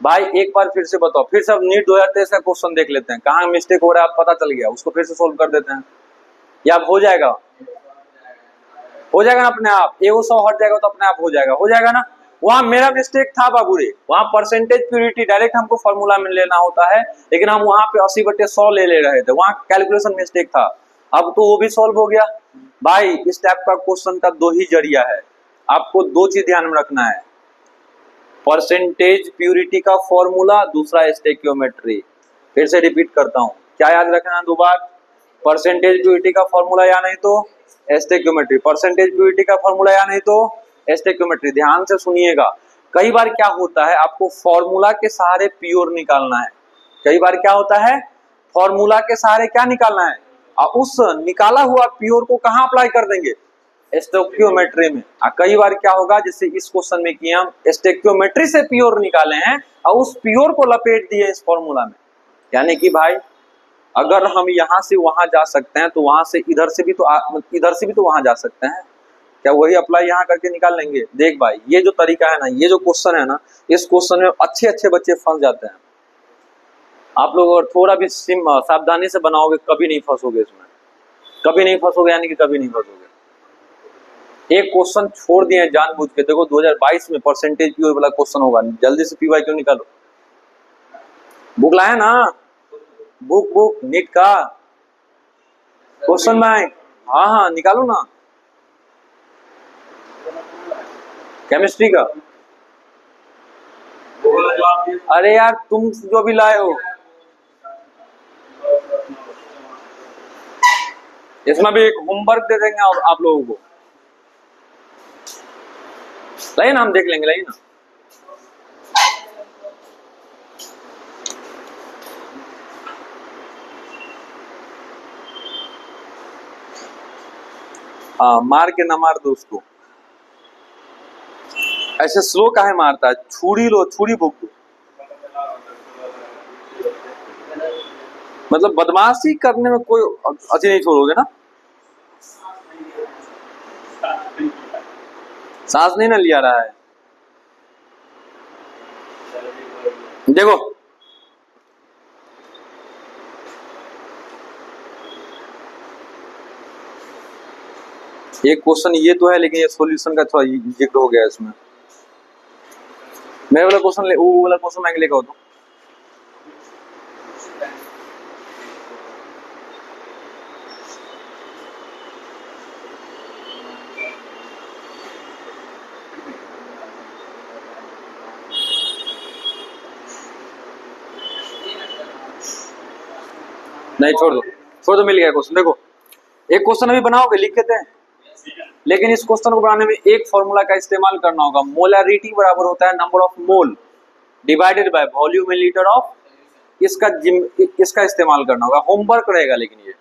भाई, एक बार फिर से बताओ, फिर सब नीट 2023 का क्वेश्चन देख लेते हैं, कहाँ मिस्टेक हो रहा है पता चल गया, उसको फिर से सोल्व कर देते हैं, या अब हो जाएगा, हो जाएगा ना अपने आप, एगो 100 हट जाएगा तो अपने आप हो जाएगा ना, वहां मेरा मिस्टेक था बाबू रे, वहां परसेंटेज प्यूरिटी डायरेक्ट हमको फॉर्मूला में लेना होता है, लेकिन हम वहां पे 80/100 ले रहे थे, वहां कैलकुलेशन मिस्टेक था, अब तो वो भी सॉल्व हो गया भाई। इस टाइप का क्वेश्चन का 2 ही जरिया है, आपको 2 चीज ध्यान में रखना है, परसेंटेज प्यूरिटी का फॉर्मूला, दूसरा स्टोइकियोमेट्री, फिर से रिपीट करता हूं, क्या याद रखना 2 बार, परसेंटेज प्यूरिटी का फॉर्मूला या नहीं तो स्टोइकियोमेट्री, परसेंटेज प्यूरिटी का फॉर्मूला या नहीं तो स्टोइकियोमेट्री, ध्यान से सुनिएगा, कई बार क्या होता है आपको फॉर्मूला के सहारे प्योर निकालना है, कई बार क्या होता है फॉर्मूला के सहारे क्या निकालना है, और उस निकाला हुआ प्योर को कहां अप्लाई कर देंगे, स्टोइकियोमेट्री में, कई बार क्या होगा जैसे इस क्वेश्चन में कि हम स्टोइकियोमेट्री से प्योर निकाले हैं और उस प्योर को लपेट दिए इस फॉर्मूला में, यानी कि भाई अगर हम यहां से वहां जा सकते हैं तो वहां से इधर से भी तो वहां जा सकते हैं, क्या वही अप्लाई यहाँ करके निकाल लेंगे, देख भाई ये जो तरीका है ना, ये जो क्वेश्चन है ना, इस क्वेश्चन में अच्छे बच्चे फंस जाते हैं, आप लोग अगर थोड़ा भी सावधानी से बनाओगे कभी नहीं फंसोगे इसमें, कभी नहीं फंसोगे, यानी कि कभी नहीं फंसोगे, एक क्वेश्चन छोड़ दिए जानबूझ के, देखो 2022 में परसेंटेज प्योर वाला क्वेश्चन होगा, जल्दी से पीवाई क्यों निकालो, बुक लाए ना, बुक नीट का क्वेश्चन बैंक, हाँ निकालो ना, केमिस्ट्री का, अरे यार तुम जो भी लाए हो, इसमें भी एक होमवर्क दे देंगे आप लोगों को, लाइए ना, हम देख लेंगे, लाइए ना, मार के ना मार दो उसको, ऐसे स्लो काहे मारता है, छुरी लो, छुरी भोग दो, मतलब बदमाशी करने में कोई अच्छी नहीं छोड़ोगे ना, सांस नहीं ना लिया रहा है, देखो एक क्वेश्चन ये तो है, लेकिन ये सॉल्यूशन का थोड़ा जिक्र हो गया इसमें, मेरे वाला क्वेश्चन ले, वो वाला क्वेश्चन मैं लेकर आता हूँ, नहीं छोड़ दो, मिल गया क्वेश्चन, देखो एक क्वेश्चन अभी बनाओगे लिख देते हैं, लेकिन इस क्वेश्चन को बनाने में एक फॉर्मूला का इस्तेमाल करना होगा, मोलैरिटी बराबर होता है number of mole divided by volume in litre of, इसका इस्तेमाल करना होगा, होमवर्क रहेगा, लेकिन ये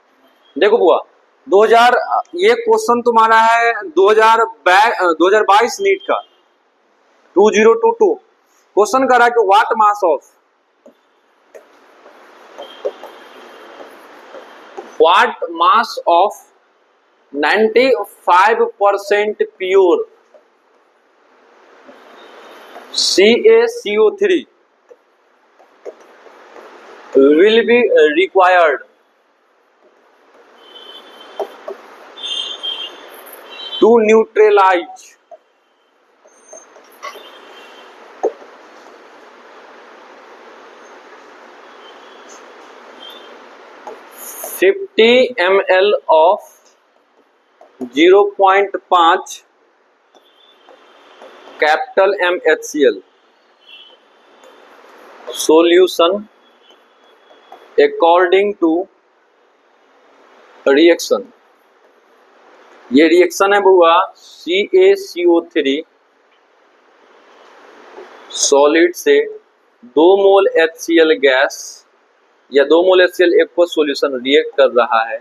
देखो बुआ 2000, ये क्वेश्चन तुम्हारा है 2022 नीट का 2022, क्वेश्चन करा कि what mass of What mass of 95% pure CaCO3 will be required to neutralize 50 ml of 0.5 capital M HCl solution according to reaction। ये रिएक्शन है बुआ CaCO3 सॉलिड से 2 मोल HCl गैस या 2 मोल HCl एक्वस सॉल्यूशन रिएक्ट कर रहा है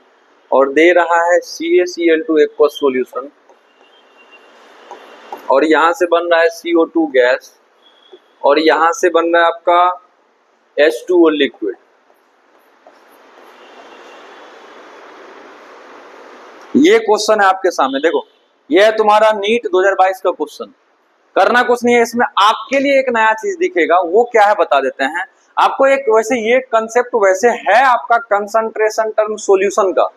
और दे रहा है CaCl2 एक्वस सॉल्यूशन, और यहां से बन रहा है CO2 गैस, और यहां से बन रहा है आपका H2O लिक्विड। ये क्वेश्चन है आपके सामने, देखो ये है तुम्हारा नीट 2022 का क्वेश्चन। करना कुछ नहीं है, इसमें आपके लिए एक नया चीज दिखेगा, वो क्या है बता देते हैं आपको। एक वैसे ये कंसेप्ट वैसे है आपका कंसंट्रेशन टर्म सॉल्यूशन का,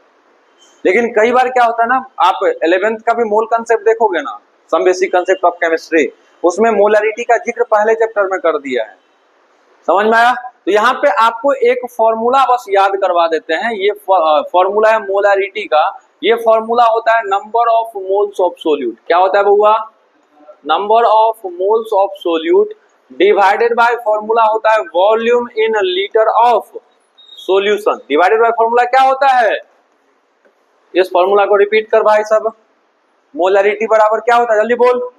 लेकिन कई बार क्या होता है ना, आप 11th का भी मोल कंसेप्ट देखोगे ना, some basic concept of chemistry, उसमें मोलरिटी का जिक्र पहले चैप्टर में कर दिया है, समझ में आया। तो यहाँ पे आपको एक फॉर्मूला बस याद करवा देते हैं। ये फॉर्मूला है मोलरिटी का। ये फॉर्मूला होता है number of moles of solute. क्या होता है बउआ? Number of moles of solute divided by formula होता है volume in litre of solution. Divided by formula क्या होता है? इस फॉर्मूला को रिपीट कर भाई सब। मोलरिटी बराबर क्या होता है, जल्दी बोल।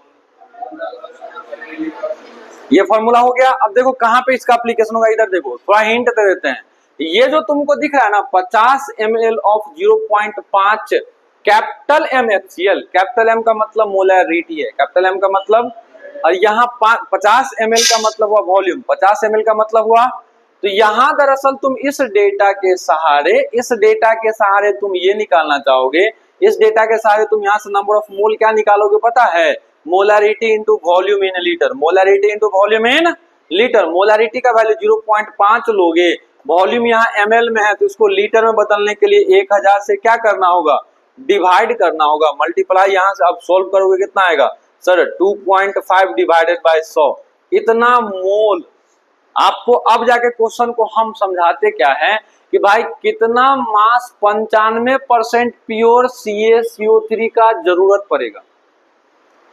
ये फॉर्मूला हो गया। अब देखो कहां पे इसका एप्लीकेशन होगा, इधर देखो, थोड़ा हिंट दे देते हैं। ये जो तुमको दिख रहा है ना 50 ml of 0.5 capital M HCl, capital M का मतलब मोलरिटी है, कैपिटल M का मतलब, और यहाँ 50 ml का मतलब हुआ वॉल्यूम, 50 ml का मतलब हुआ। तो यहाँ दरअसल तुम इस डेटा के सहारे तुम ये निकालना चाहोगे, इस डेटा के सहारे तुम यहाँ से नंबर ऑफ मोल क्या निकालोगे पता है? Molarity into volume in litre, molarity into volume in litre. Molarity का वैल्यू 0.5 लोगे, वॉल्यूम यहाँ ml में है, तो इसको लीटर में बदलने के लिए 1000 से क्या करना होगा? डिवाइड करना होगा, मल्टीप्लाई। यहाँ से अब सोल्व करोगे कितना आएगा सर? 2.5 डिवाइडेड बाय 100, इतना मोल। आपको अब जाके क्वेश्चन को हम समझाते क्या है कि भाई कितना मास 95% प्योर CaCO3 का जरूरत पड़ेगा,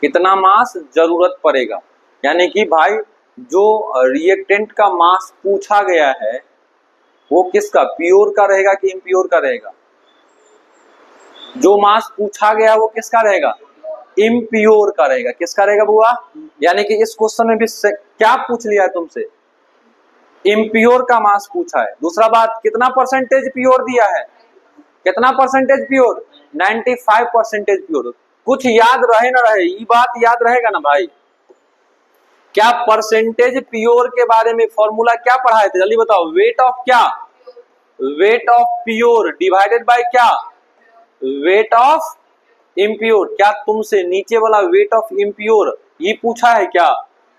कितना मास जरूरत पड़ेगा। यानी कि भाई जो रिएक्टेंट का मास पूछा गया है वो किसका, प्योर का रहेगा कि इम्प्योर का रहेगा? जो मास पूछा गया वो किसका रहेगा? इम्प्योर का रहेगा। किसका रहेगा बुआ? यानी कि इस क्वेश्चन में भी क्या पूछ लिया है तुमसे? इम्प्योर का मास पूछा है। दूसरा बात, कितना परसेंटेज प्योर दिया है? कितना परसेंटेज प्योर? 95% प्योर। कुछ याद रहे ना रहे, ये बात याद रहेगा ना भाई। क्या परसेंटेज प्योर के बारे में फॉर्मूला क्या पढ़ाए थे, जल्दी बताओ। वेट ऑफ क्या? Weight of pure divided by क्या? Weight of impure. क्या तुमसे नीचे वाला वेट ऑफ इम्प्योर ये पूछा है क्या?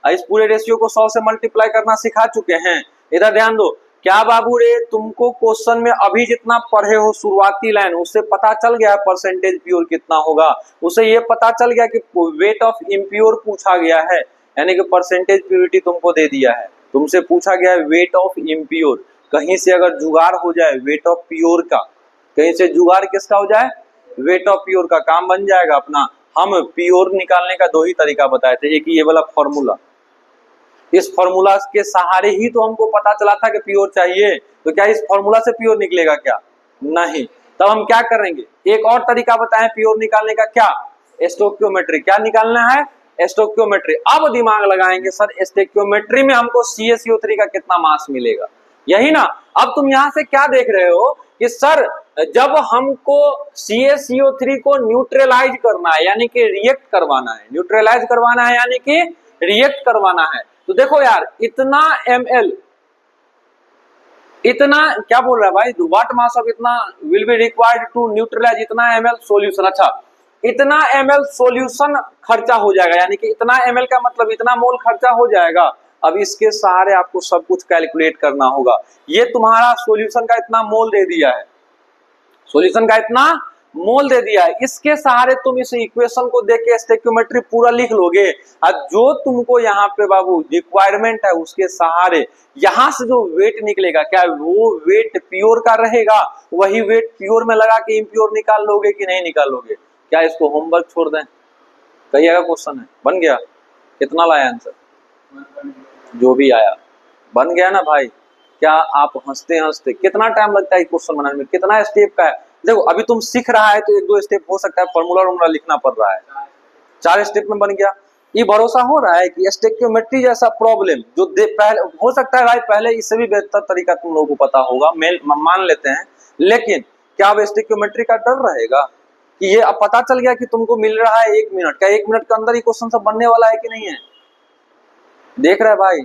इस पूरे रेशियो को 100 से मल्टीप्लाई करना सिखा चुके हैं। इधर ध्यान दो। क्या बाबू रे, तुमको क्वेश्चन में अभी जितना पढ़े हो शुरुआती लाइन, उससे पता चल गया परसेंटेज प्योर कितना होगा? उससे ये पता चल गया कि वेट ऑफ इम्प्योर पूछा गया है, यानी कि परसेंटेज प्योरिटी तुमको दे दिया है। तुमसे पूछा गया है वेट ऑफ इम्प्योर। कहीं से अगर जुगाड़ हो जाए वेट ऑफ प्योर का, कहीं से जुगाड़ किसका हो जाए? वेट ऑफ प्योर का, काम बन जाएगा अपना। हम प्योर निकालने का 2 ही तरीका बताए थे, एक ये वाला फॉर्मूला। इस फॉर्मूला के सहारे ही तो हमको पता चला था कि प्योर चाहिए। तो क्या इस फॉर्मूला से प्योर निकलेगा क्या? नहीं। तब हम क्या करेंगे, एक और तरीका बताएं प्योर निकालने का। क्या? स्टोइकियोमेट्री। क्या निकालना है? स्टोइकियोमेट्री। अब दिमाग लगाएंगे सर स्टोइकियोमेट्री में हमको CaCO3 का कितना मास मिलेगा, यही ना। अब तुम यहां से क्या देख रहे हो कि सर जब हमको CaCO3 को न्यूट्रलाइज करना है, यानी कि रिएक्ट करवाना है, न्यूट्रलाइज करवाना है यानी कि रिएक्ट करवाना है, तो देखो यार इतना ml इतना क्या बोल रहा है भाई, व्हाट मास ऑफ इतना will be required to neutralize इतना ml सॉल्यूशन। अच्छा, इतना ml सॉल्यूशन खर्चा हो जाएगा, यानी कि इतना ml का मतलब इतना मोल खर्चा हो जाएगा। अब इसके सहारे आपको सब कुछ कैलकुलेट करना होगा। ये तुम्हारा सॉल्यूशन का इतना मोल दे दिया है, सॉल्यूशन का इतना मोल दे दिया है, इसके सहारे तुम इस इक्वेशन को देख के स्टोइकियोमेट्री पूरा लिख लोगे। और जो तुमको यहाँ पे बाबू रिक्वायरमेंट है उसके सहारे यहाँ से जो वेट निकलेगा, क्या वो वेट प्योर का रहेगा, वही वेट प्योर में लगा के इम्प्योर निकाल लोगे कि नहीं निकालोगे? क्या इसको होमवर्क छोड़ दें? कहिएगा, क्वेश्चन है, बन गया? कितना लाया आंसर? जो भी आया बन गया ना भाई। क्या आप हंसते हंसते, कितना टाइम लगता है क्वेश्चन बनाने में, कितना स्टेप का है? देखो अभी तुम सीख रहा है तो एक दो स्टेप हो सकता है फॉर्मूला लिखना पड़ रहा है, 4 स्टेप में बन गया। ये भरोसा हो रहा है कि स्टोइकियोमेट्री जैसा प्रॉब्लम जो पहले हो सकता है भाई, पहले इससे भी बेहतर तरीका तुम लोगों को पता होगा, मान लेते हैं, लेकिन क्या अब स्टोइकियोमेट्री का डर रहेगा कि ये अब पता चल गया कि तुमको मिल रहा है 1 मिनट, क्या 1 मिनट के अंदर ही क्वेश्चन सब बनने वाला है कि नहीं है? देख रहे भाई,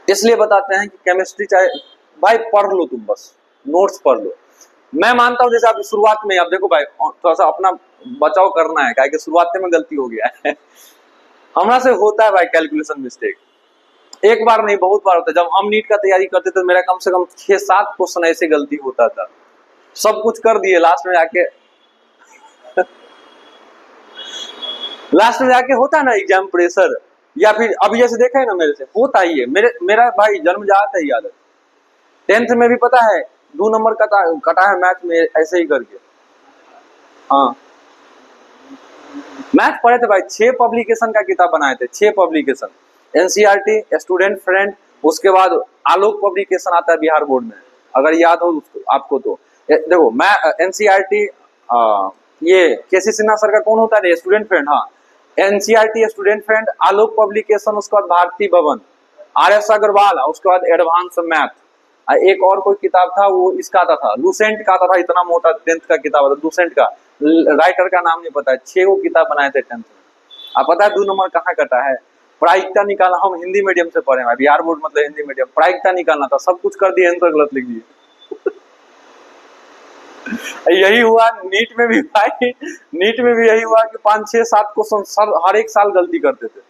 इसलिए बताते हैं कि केमिस्ट्री चाहे भाई पढ़ लो, तुम बस नोट्स पढ़ लो। मैं मानता हूं जैसे आप शुरुआत में, आप देखो भाई थोड़ा सा अपना बचाव करना है, कि शुरुआत में गलती हो गया है हमरा से होता है भाई कैलकुलेशन मिस्टेक, एक बार नहीं बहुत बार होता है। जब हम नीट का तैयारी करते थे मेरा कम से कम 6-7 क्वेश्चन ऐसे गलती होता था, सब कुछ कर दिए, लास्ट में जाके लास्ट में जाके होता है ना एग्जाम प्रेशर, या फिर अभी जैसे देखा है ना मेरे से होता ही है, मेरा भाई जन्मजात है याद है। 10th में भी पता है 2 नंबर कटा है मैथ में ऐसे ही करके। हाँ, मैथ पढ़े थे भाई, 6 पब्लिकेशन का किताब बनाए थे, 6 पब्लिकेशन, एनसीईआरटी, स्टूडेंट फ्रेंड, उसके बाद आलोक पब्लिकेशन आता है बिहार बोर्ड में, अगर याद हो आपको तो। देखो मैं एनसीईआरटी, ये केसी सिन्हा सर का कौन होता है, स्टूडेंट फ्रेंड, हाँ, एनसीईआरटी स्टूडेंट फ्रेंड, आलोक पब्लिकेशन, उसके बाद भारती भवन, आर.एस. अग्रवाल, उसके बाद एडवांस मैथ, एक और कोई किताब था वो इसका आता था, लूसेंट का आता था, इतना मोटा 10th का किताब था लूसेंट का, राइटर का नाम नहीं पता है, 6 वो किताब बनाए थे 10th में। आप पता है 2 नंबर कहाँ कटा है? प्रायिकता निकालना, हम हिंदी मीडियम से पढ़े हैं, बिहार बोर्ड मतलब हिंदी मीडियम, प्रायिकता निकालना था, सब कुछ कर दिए, आंसर गलत लिख दिए यही हुआ नीट में भी भाई, नीट में भी यही हुआ कि 5-6-7 क्वेश्चन हर एक साल गलती करते थे।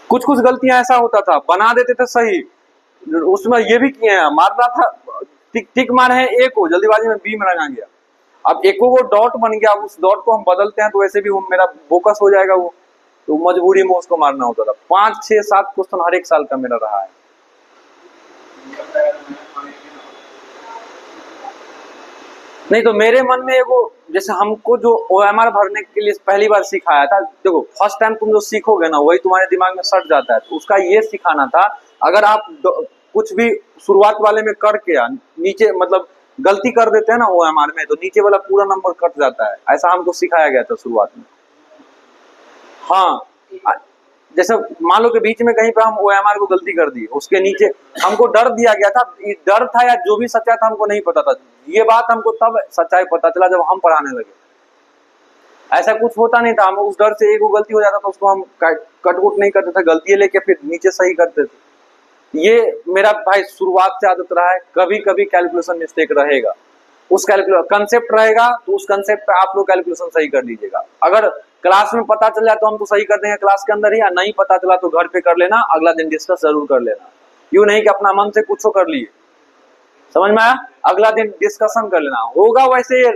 कुछ गलतियां ऐसा होता था बना देते थे सही, उसमें ये भी किए हैं, मारना था टिक मारे हैं ए को, जल्दीबाजी में बी में लगा गया, अब एक वो डॉट बन गया, उस डॉट को हम बदलते हैं तो वैसे भी वो मेरा फोकस हो जाएगा, वो तो मजबूरी में उसको मारना होता था। 5-6-7 क्वेश्चन हर एक साल का मेरा रहा है। नहीं तो मेरे मन में वो, जैसे हमको जो OMR भरने के लिए पहली बार सिखाया था, देखो फर्स्ट टाइम तुम जो सीखोगे ना वही तुम्हारे दिमाग में सट जाता है, तो उसका ये सिखाना था, अगर आप कुछ भी शुरुआत वाले में करके नीचे मतलब गलती कर देते हैं ना OMR में, तो नीचे वाला पूरा नंबर कट जाता है, ऐसा हमको सिखाया गया था शुरुआत में। हाँ, जैसे मान लो कि बीच में कहीं पे हम OMR को गलती कर दी, उसके नीचे हमको डर दिया गया था, डर था या जो भी सच्चाई था हमको नहीं पता था, ये बात हमको तब सच्चाई पता चला जब हम पढ़ाने लगे। ऐसा कुछ होता नहीं था, हम उस डर से एक गलती हो जाता तो उसको हम कटकुट नहीं करते थे, गलती लेके फिर नीचे सही करते थे। ये मेरा भाई शुरुआत से आदत रहा है, कभी कभी कैलकुलेशन मिस्टेक रहेगा, उस कंसेप्ट रहेगा तो उस कंसेप्ट पे आप लोग कैलकुलेशन सही कर लीजिएगा। अगर क्लास में पता चल जाए तो हम तो सही कर देंगे क्लास के अंदर ही, या नहीं पता चला तो घर पे कर लेना, अगला दिन डिस्कस जरूर कर लेना, यूं नहीं कि अपना मन से कुछ कर लिए, समझ में आया? अगला दिन डिस्कशन कर लेना, होगा वैसे ये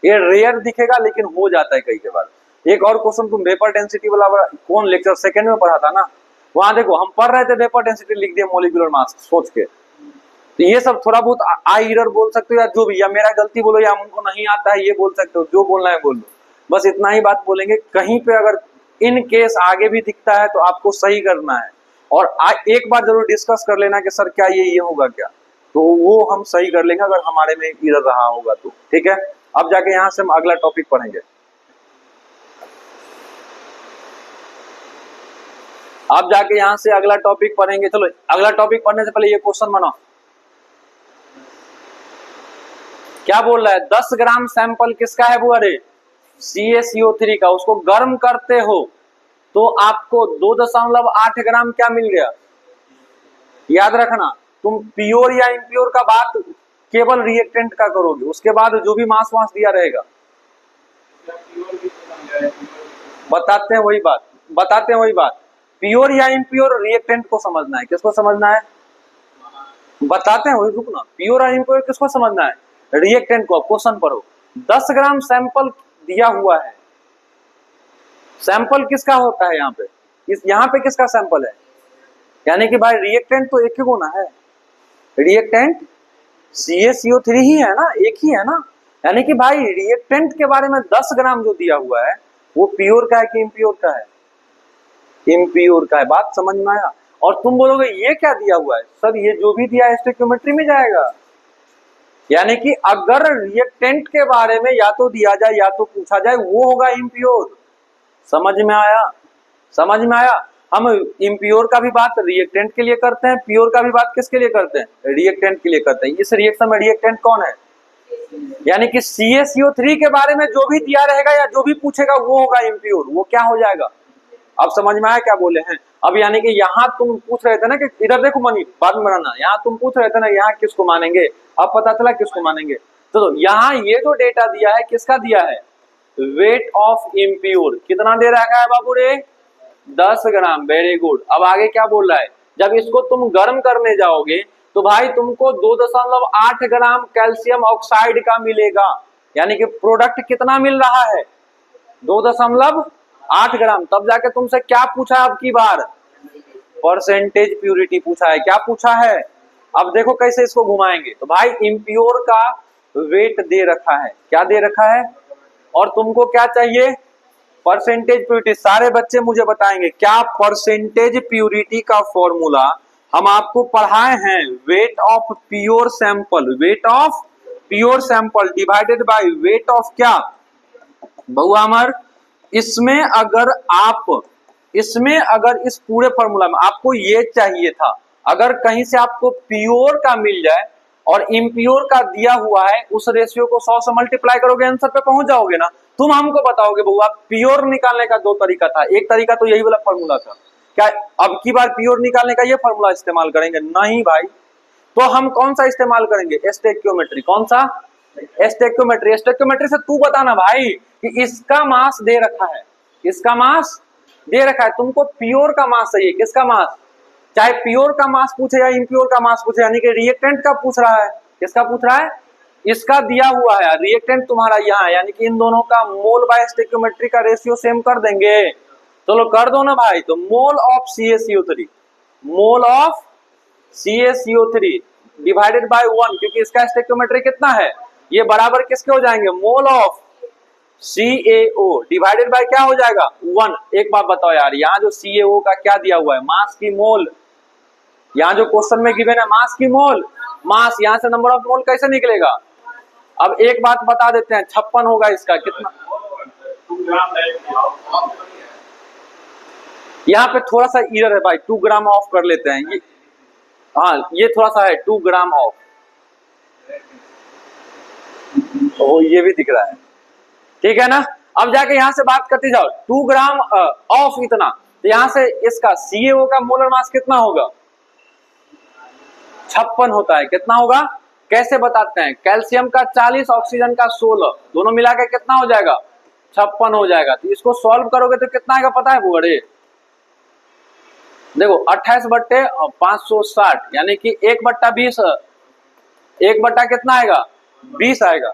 रेयर दिखेगा लेकिन हो जाता है कई के बार। एक और क्वेश्चन तुम वेपर डेंसिटी वाला कौन लेक्चर 2nd में पढ़ा था ना, वहां देखो हम पढ़ रहे थे वेपर डेंसिटी लिख दिया मॉलिक्यूलर मास सोच के, तो ये सब थोड़ा बहुत आई एरर बोल सकते हो, या जो भी, या मेरा गलती बोलो, या हमको नहीं आता है ये बोल सकते हो, जो बोलना है बोल लो, बस इतना ही बात बोलेंगे। कहीं पे अगर इन केस आगे भी दिखता है तो आपको सही करना है, और एक बार जरूर डिस्कस कर लेना कि सर क्या ये होगा क्या, तो वो हम सही कर लेंगे अगर हमारे में एरर रहा होगा तो, ठीक है। अब जाके यहाँ से हम अगला टॉपिक पढ़ेंगे, अब जाके यहाँ से अगला टॉपिक पढ़ेंगे। चलो अगला टॉपिक पढ़ने से पहले ये क्वेश्चन बनाओ, क्या बोल रहा है, 10 ग्राम सैंपल किसका है बुआ रे? CaCO3 का, उसको गर्म करते हो तो आपको 2.8 ग्राम क्या मिल गया? याद रखना, तुम प्योर या इम्प्योर का बात केवल रिएक्टेंट का करोगे, उसके बाद जो भी मास वास दिया रहेगा बताते हैं वही बात। प्योर या इम्प्योर रिएक्टेंट को समझना है, किसको समझना है बताते हैं वही, रुकना। प्योर और इम्प्योर किसको समझना है, रिएक्टेंट को। क्वेश्चन पढ़ो, 10 ग्राम सैंपल दिया हुआ है, सैंपल किसका होता है यहाँ पे, यहाँ पे किसका सैंपल है, यानी कि भाई रिएक्टेंट तो एक ही होना है, रिएक्टेंट CaCO3 ही है ना, एक ही है ना। यानी कि भाई रिएक्टेंट के बारे में 10 ग्राम जो दिया हुआ है वो प्योर का है कि इम्प्योर का है, इम्प्योर का है। बात समझ में आया। और तुम बोलोगे ये क्या दिया हुआ है, सर ये जो भी दिया है स्टोइकियोमेट्री में जाएगा। यानी कि अगर रिएक्टेंट के बारे में या तो दिया जाए या तो पूछा जाए वो होगा इम्प्योर। समझ में आया, समझ में आया। हम इम्प्योर का भी बात रिएक्टेंट के लिए करते हैं, प्योर का भी बात किसके लिए करते हैं, रिएक्टेंट के लिए करते हैं। इस रिएक्शन में रिएक्टेंट कौन है, यानी कि CaCO3 के बारे में जो भी दिया रहेगा या जो भी पूछेगा वो होगा इम्प्योर, वो क्या हो जाएगा। अब समझ में आया क्या बोले हैं। अब यानी कि यहाँ तुम पूछ रहे थे ना कि इधर देखो मनी, बाद में बनाना, यहाँ तुम पूछ रहे थे ना यहाँ किसको मानेंगे, अब पता चला किसको मानेंगे। तो यहाँ ये जो डेटा दिया है किसका दिया है, वेट ऑफ इम्प्योर कितना दे रखा है बाबू रे, 10 ग्राम। Very good. अब आगे क्या बोल रहा है, जब इसको तुम गर्म करने जाओगे तो भाई तुमको 2.8 ग्राम कैल्शियम ऑक्साइड का मिलेगा, यानी कि प्रोडक्ट कितना मिल रहा है, 2.8 ग्राम। तब जाके तुमसे क्या पूछा अब की बार, परसेंटेज प्यूरिटी पूछा है। क्या पूछा है, अब देखो कैसे इसको घुमाएंगे। तो भाई इम्प्योर का वेट दे रखा है, क्या दे रखा है, और तुमको क्या चाहिए, परसेंटेज प्यूरिटी। सारे बच्चे मुझे बताएंगे क्या परसेंटेज प्यूरिटी का फॉर्मूला हम आपको पढ़ाए हैं, wait of pure sample, wait of pure sample divided by weight of क्या बहु अमर। इसमें अगर इस पूरे फॉर्मूला में आपको ये चाहिए था, अगर कहीं से आपको प्योर का मिल जाए और इम्प्योर का दिया हुआ है, उस रेशियो को 100 से मल्टीप्लाई करोगे आंसर पे पहुंच जाओगे ना। तुम हमको बताओगे बउआ प्योर निकालने का 2 तरीका था, एक तरीका तो यही वाला फॉर्मूला था, क्या अब की बार प्योर निकालने का ये फॉर्मूला इस्तेमाल करेंगे, नहीं भाई। तो हम कौन सा इस्तेमाल करेंगे, स्टोइकियोमेट्री। कौन सा, स्टोइकियोमेट्री। स्टोइकियोमेट्री से तू बताना भाई कि इसका मास दे रखा है, इसका मास दे रखा है, तुमको प्योर का मास चाहिए, किसका मास, चाहे प्योर का मास पूछे या इम्प्योर का मास पूछे, यानी कि रिएक्टेंट का पूछ रहा है, किसका पूछ रहा है, इसका दिया हुआ है, रिएक्टेंट तुम्हारा यहाँ, यानी कि इन दोनों का मोल बाय स्टोइकियोमेट्री का रेशियो सेम कर देंगे। चलो कर दो ना भाई। तो mole of CaCO3, mole of CaCO3 divided by 1, क्योंकि इसका स्टोइकियोमेट्री कितना है, ये बराबर किसके हो जाएंगे, mole of CaO divided by क्या हो जाएगा 1। एक बात बताओ यार, यहाँ जो CaO का क्या दिया हुआ है, मास की मोल, यहाँ जो क्वेश्चन में गिवन है मास की मोल, मास, यहाँ से नंबर ऑफ मोल कैसे निकलेगा। अब एक बात बता देते हैं, 56 होगा इसका, कितना, यहाँ पे थोड़ा सा एरर है भाई, 2 ग्राम ऑफ कर लेते हैं ये, हाँ ये थोड़ा सा है 2 ग्राम ऑफ, तो ये भी दिख रहा है, ठीक है ना। अब जाके यहां से बात करते जाओ, 2 ग्राम ऑफ इतना, तो यहां से इसका CaO का मोलर मास कितना होगा, 56 होता है। कितना होगा, कैसे बताते हैं, कैल्शियम का 40, ऑक्सीजन का 16, दोनों मिला के कितना हो जाएगा, 56 हो जाएगा। तो इसको सॉल्व करोगे तो कितना आएगा पता है बुआड़े, देखो 28/560, यानी कि 1/20, 1 कितना आएगा 20 आएगा।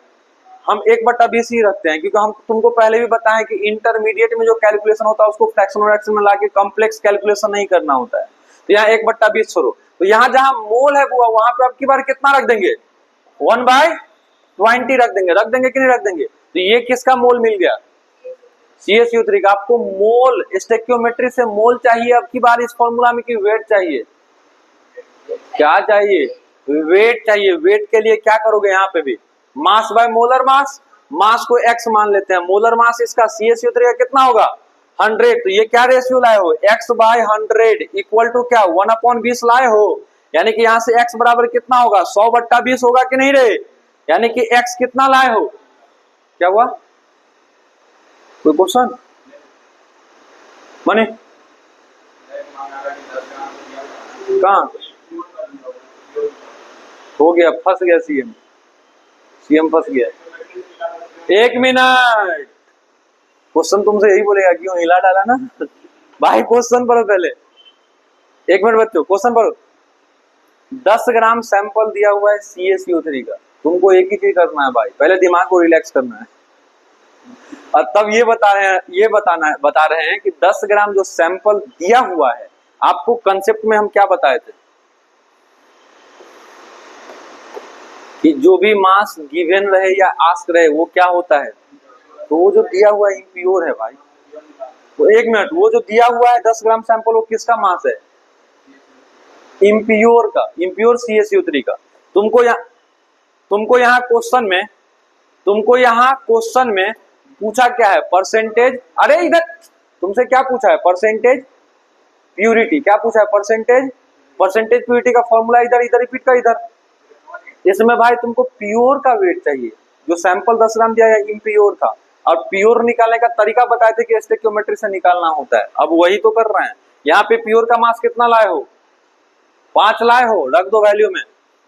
हम 1/20 ही रखते हैं, क्योंकि हम तुमको पहले भी बताएं कि इंटरमीडिएट में जो कैलकुलेशन होता है उसको फ्रैक्शन और फ्रैक्शन में लाके कॉम्प्लेक्स कैलकुलेशन नहीं करना होता है। तो यहाँ 1/20 छोड़ो, तो यहाँ जहां मोल है बुआ वहां पे अब की बार कितना रख देंगे, 1/20 रख देंगे कि नहीं रख देंगे। तो ये किसका मोल मिल गया, CaCO3 का। आपको मोल स्टोइकियोमेट्री से मोल चाहिए अब की बार इस फॉर्मूला में, कि वेट चाहिए, क्या चाहिए, वेट चाहिए। वेट के लिए क्या करोगे, यहाँ पे भी मास बाय मोलर मास, मास को x मान लेते हैं, मोलर मास इसका CaCO3 का कितना होगा 100। तो ये क्या रेशियो लाए हो, x/100 इक्वल टू क्या 1/20 लाए हो, यानी कि यहाँ से x बराबर कितना होगा 100/20 होगा कि नहीं रे, यानी कि x कितना लाए हो, क्या हुआ, कोई क्वेश्चन मनी, कहाँ हो गया, फंस गया सीएम, सीएम फंस गया। 1 मिनट, क्वेश्चन तुमसे यही बोलेगा, क्यों हिला डाला ना भाई। क्वेश्चन पढ़ो पहले, 1 मिनट बच्चों, क्वेश्चन पढ़ो। 10 ग्राम सैंपल दिया हुआ है CaCO3 का, तुमको एक ही चीज करना है भाई, पहले दिमाग को रिलैक्स करना है और तब ये बता रहे हैं कि 10 ग्राम जो सैंपल दिया हुआ है, आपको कंसेप्ट में हम क्या बताए थे कि जो भी मास गिवन रहे या आस्क रहे वो क्या होता है, तो वो जो दिया हुआ इम्प्योर है भाई। तो 1 मिनट, वो जो दिया हुआ है 10 ग्राम सैंपल, वो किसका मास है? इम्प्योर का, इम्प्योर CaCO3 का। तुमको यहाँ क्वेश्चन में पूछा क्या है? परसेंटेज। अरे इधर तुमसे क्या पूछा है? Percentage purity. क्या पूछा है? परसेंटेज प्यूरिटी का फॉर्मूला इधर रिपीट कर इधर। इसमें भाई तुमको प्योर का वेट चाहिए, जो सैंपल 10 ग्राम दिया है इम्प्योर था, और प्योर निकालने का तरीका बताए थे कि स्टोइकियोमेट्री से निकालना होता है। अब वही तो कर रहे हैं। यहाँ पे प्योर का मास कितना लाए हो? 5 लाए हो, रख दो वैल्यू में।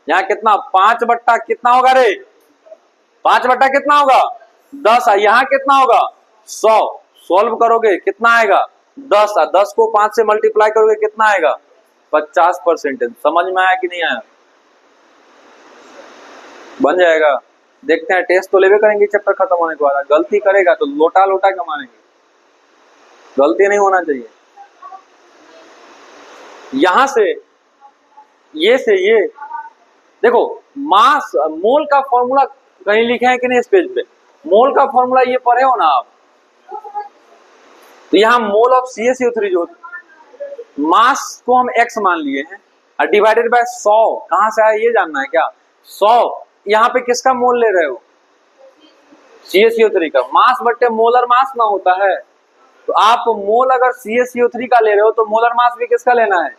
यहाँ कितना? 5 बट्टा कितना होगा रे? 5 बट्टा कितना होगा? 10। यहाँ कितना होगा? 100। सॉल्व करोगे कितना आएगा? 10। 10 को 5 से मल्टीप्लाई करोगे कितना आएगा? 50%। समझ में आया कि नहीं आया? बन जाएगा। देखते हैं, टेस्ट तो लेवे करेंगे चैप्टर खत्म होने के बाद। गलती करेगा तो लोटा लोटा के मारेंगे, गलती नहीं होना चाहिए। यहां से ये देखो, मास मोल का फॉर्मूला कहीं लिखे हैं कि नहीं इस पेज पे? मोल का फॉर्मूला ये पढ़े हो ना आप? तो यहाँ मोल ऑफ CaCO3 जो मास को हम x मान लिए हैं और डिवाइडेड बाय 100, कहां से आया ये जानना है क्या? 100 यहाँ पे किसका मोल ले रहे हो? CaCO3 का। मास बट्टे मोलर मास ना होता है, तो आप मोल अगर CaCO3 का ले रहे हो तो मोलर मास भी किसका लेना है?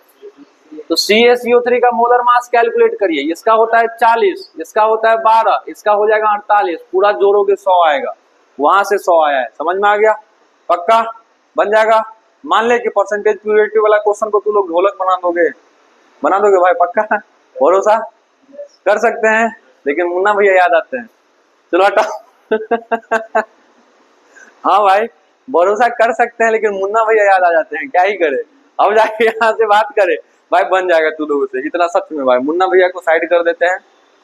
तो CaCO3 का मोलर मास कैलकुलेट करिए। इसका होता है 40, इसका होता है 12, इसका हो जाएगा 48, पूरा जोड़ोगे 100 आएगा। वहां से 100 आया है, समझ में आ गया? पक्का बन जाएगा। मान ले कि परसेंटेज प्यूरिटी वाला क्वेश्चन को तू लोग ढोलक बना दोगे भाई? पक्का भरोसा कर सकते हैं, लेकिन मुन्ना भैया याद आते हैं। चलो हटाओ हाँ भाई, भरोसा कर सकते हैं, लेकिन मुन्ना भैया याद आ जाते हैं, क्या ही करे। अब जाके यहाँ से बात करे भाई, बन जाएगा तू लोगों से, इतना सच में भाई। मुन्ना भैया को साइड कर देते हैं,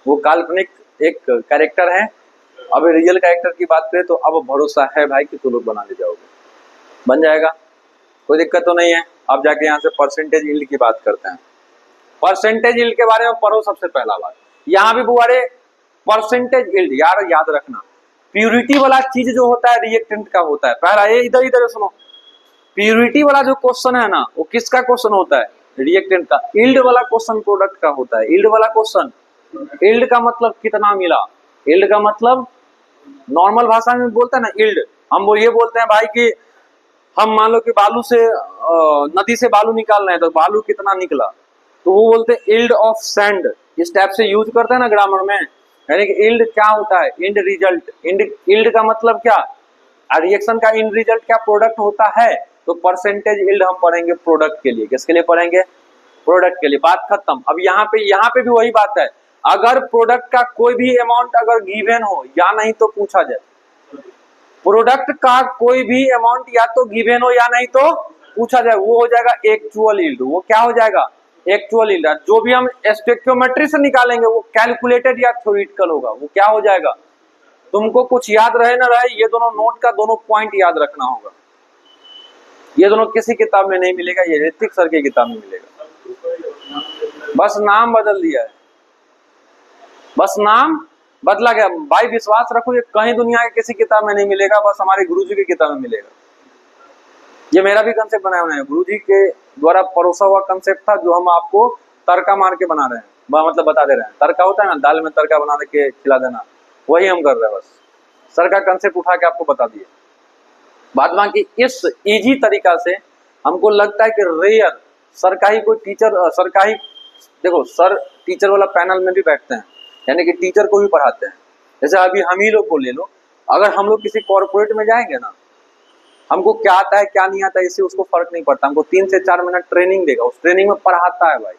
वो काल्पनिक एक कैरेक्टर है। अब रियल कैरेक्टर की बात करें तो अब भरोसा है भाई कि तू लोग बना ले जाओगे, बन जाएगा, कोई दिक्कत तो नहीं है। अब जाके यहाँ से परसेंटेज यील्ड की बात करते हैं। परसेंटेज यील्ड के बारे में पढ़ो सबसे पहला बात। यहाँ भी बुआरे परसेंटेज यील्ड यार याद रखना, प्यूरिटी वाला चीज जो होता है रिएक्टेंट का होता है। पहला ये इधर सुनो, प्यूरिटी वाला जो क्वेश्चन है ना, वो किसका क्वेश्चन होता है? रिएक्टेंट का। यील्ड वाला क्वेश्चन प्रोडक्ट का होता है। यील्ड वाला क्वेश्चन, यील्ड का मतलब कितना मिला, यील्ड का मतलब नॉर्मल भाषा में बोलते हैं ना यील्ड, हम वो ये बोलते हैं भाई कि हम मान लो कि बालू से नदी से बालू निकाल रहे हैं, तो बालू कितना निकला, तो वो बोलते हैं यील्ड ऑफ सैंड। इस टाइप से यूज करते हैं ना ग्रामर में। यानी कि यील्ड क्या होता है? And result. यील्ड का मतलब क्या? रिएक्शन का एंड रिजल्ट क्या? प्रोडक्ट होता है। तो परसेंटेज यील्ड हम पढ़ेंगे प्रोडक्ट के लिए। किसके लिए पढ़ेंगे? प्रोडक्ट के लिए। बात खत्म। अब यहाँ पे भी वही बात है, अगर प्रोडक्ट का कोई भी अमाउंट अगर गिवन हो या नहीं तो पूछा जाए, प्रोडक्ट का कोई भी अमाउंट या तो गिवन हो या नहीं तो पूछा जाए, वो हो जाएगा एक्चुअल यील्ड। वो क्या हो जाएगा? Actual yield. जो भी हम स्टोइकियोमेट्री से निकालेंगे वो कैलकुलेटेड या थ्योरेटिकल होगा। वो क्या हो जाएगा? तुमको कुछ याद रहे ना रहे, ये दोनों नोट का दोनों पॉइंट याद रखना होगा। ये दोनों किसी किताब में नहीं मिलेगा, ये ऋतिक सर की किताब में मिलेगा। बस नाम बदल दिया है, बस नाम बदला गया भाई। विश्वास रखो, ये कहीं दुनिया के किसी किताब में नहीं मिलेगा, बस हमारे गुरुजी की किताब में मिलेगा। ये मेरा भी कंसेप्ट बनाया हुआ है, गुरुजी के द्वारा परोसा हुआ कंसेप्ट था, जो हम आपको तड़का मार के बना रहे हैं, मतलब बता दे रहे हैं। तड़का होता है ना, दाल में तड़का बना के खिला देना, वही हम कर रहे हैं। बस सर का कंसेप्ट उठा के आपको बता दिए। बाद बाकी इस इजी तरीका से हमको लगता है कि रेयर सर का ही कोई टीचर, सर का ही देखो, सर टीचर वाला पैनल में भी बैठते हैं, यानी कि टीचर को भी पढ़ाते हैं। जैसे अभी हम ही लोग को ले लो, अगर हम लोग किसी कॉर्पोरेट में जाएंगे ना, हमको क्या आता है क्या नहीं आता है इससे उसको फर्क नहीं पड़ता। हमको 3 से 4 मिनट ट्रेनिंग देगा, उस ट्रेनिंग में पढ़ाता है भाई।